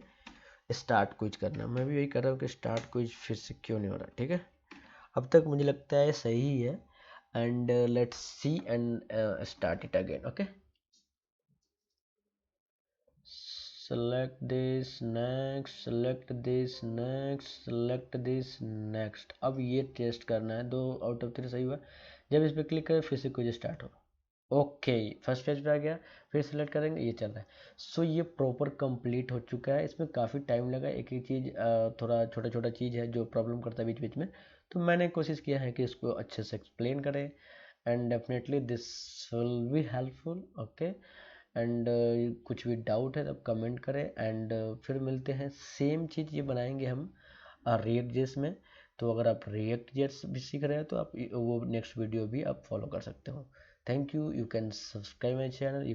स्टार्ट क्विज करना। मैं भी यही कर रहा हूँ कि स्टार्ट क्विज फिर से क्यों नहीं हो रहा, ठीक है। अब तक मुझे लगता है सही है, and let's see and start it again. Okay, select this next, select this next, select this next। अब ये टेस्ट करना है, 2 आउट ऑफ 3 सही हुआ। जब इस पर क्लिक करें फिर से क्विज स्टार्ट हो। ओके, फर्स्ट पेज पे आ गया, फिर सेलेक्ट करेंगे, ये चल रहा है। सो ये प्रॉपर कंप्लीट हो चुका है। इसमें काफ़ी टाइम लगा, एक एक चीज़ थोड़ा छोटा छोटा चीज़ है जो प्रॉब्लम करता है बीच बीच में। तो मैंने कोशिश किया है कि इसको अच्छे से एक्सप्लेन करें, and definitely this will be helpful. Okay, and कुछ भी डाउट है तब कमेंट करें, एंड फिर मिलते हैं। सेम चीज़ ये बनाएंगे हम रिएक्ट जेस में। तो अगर आप रिएक्ट जेस भी सीख रहे हैं तो आप वो नेक्स्ट वीडियो भी आप फॉलो कर सकते हो। Thank you, you can subscribe my channel.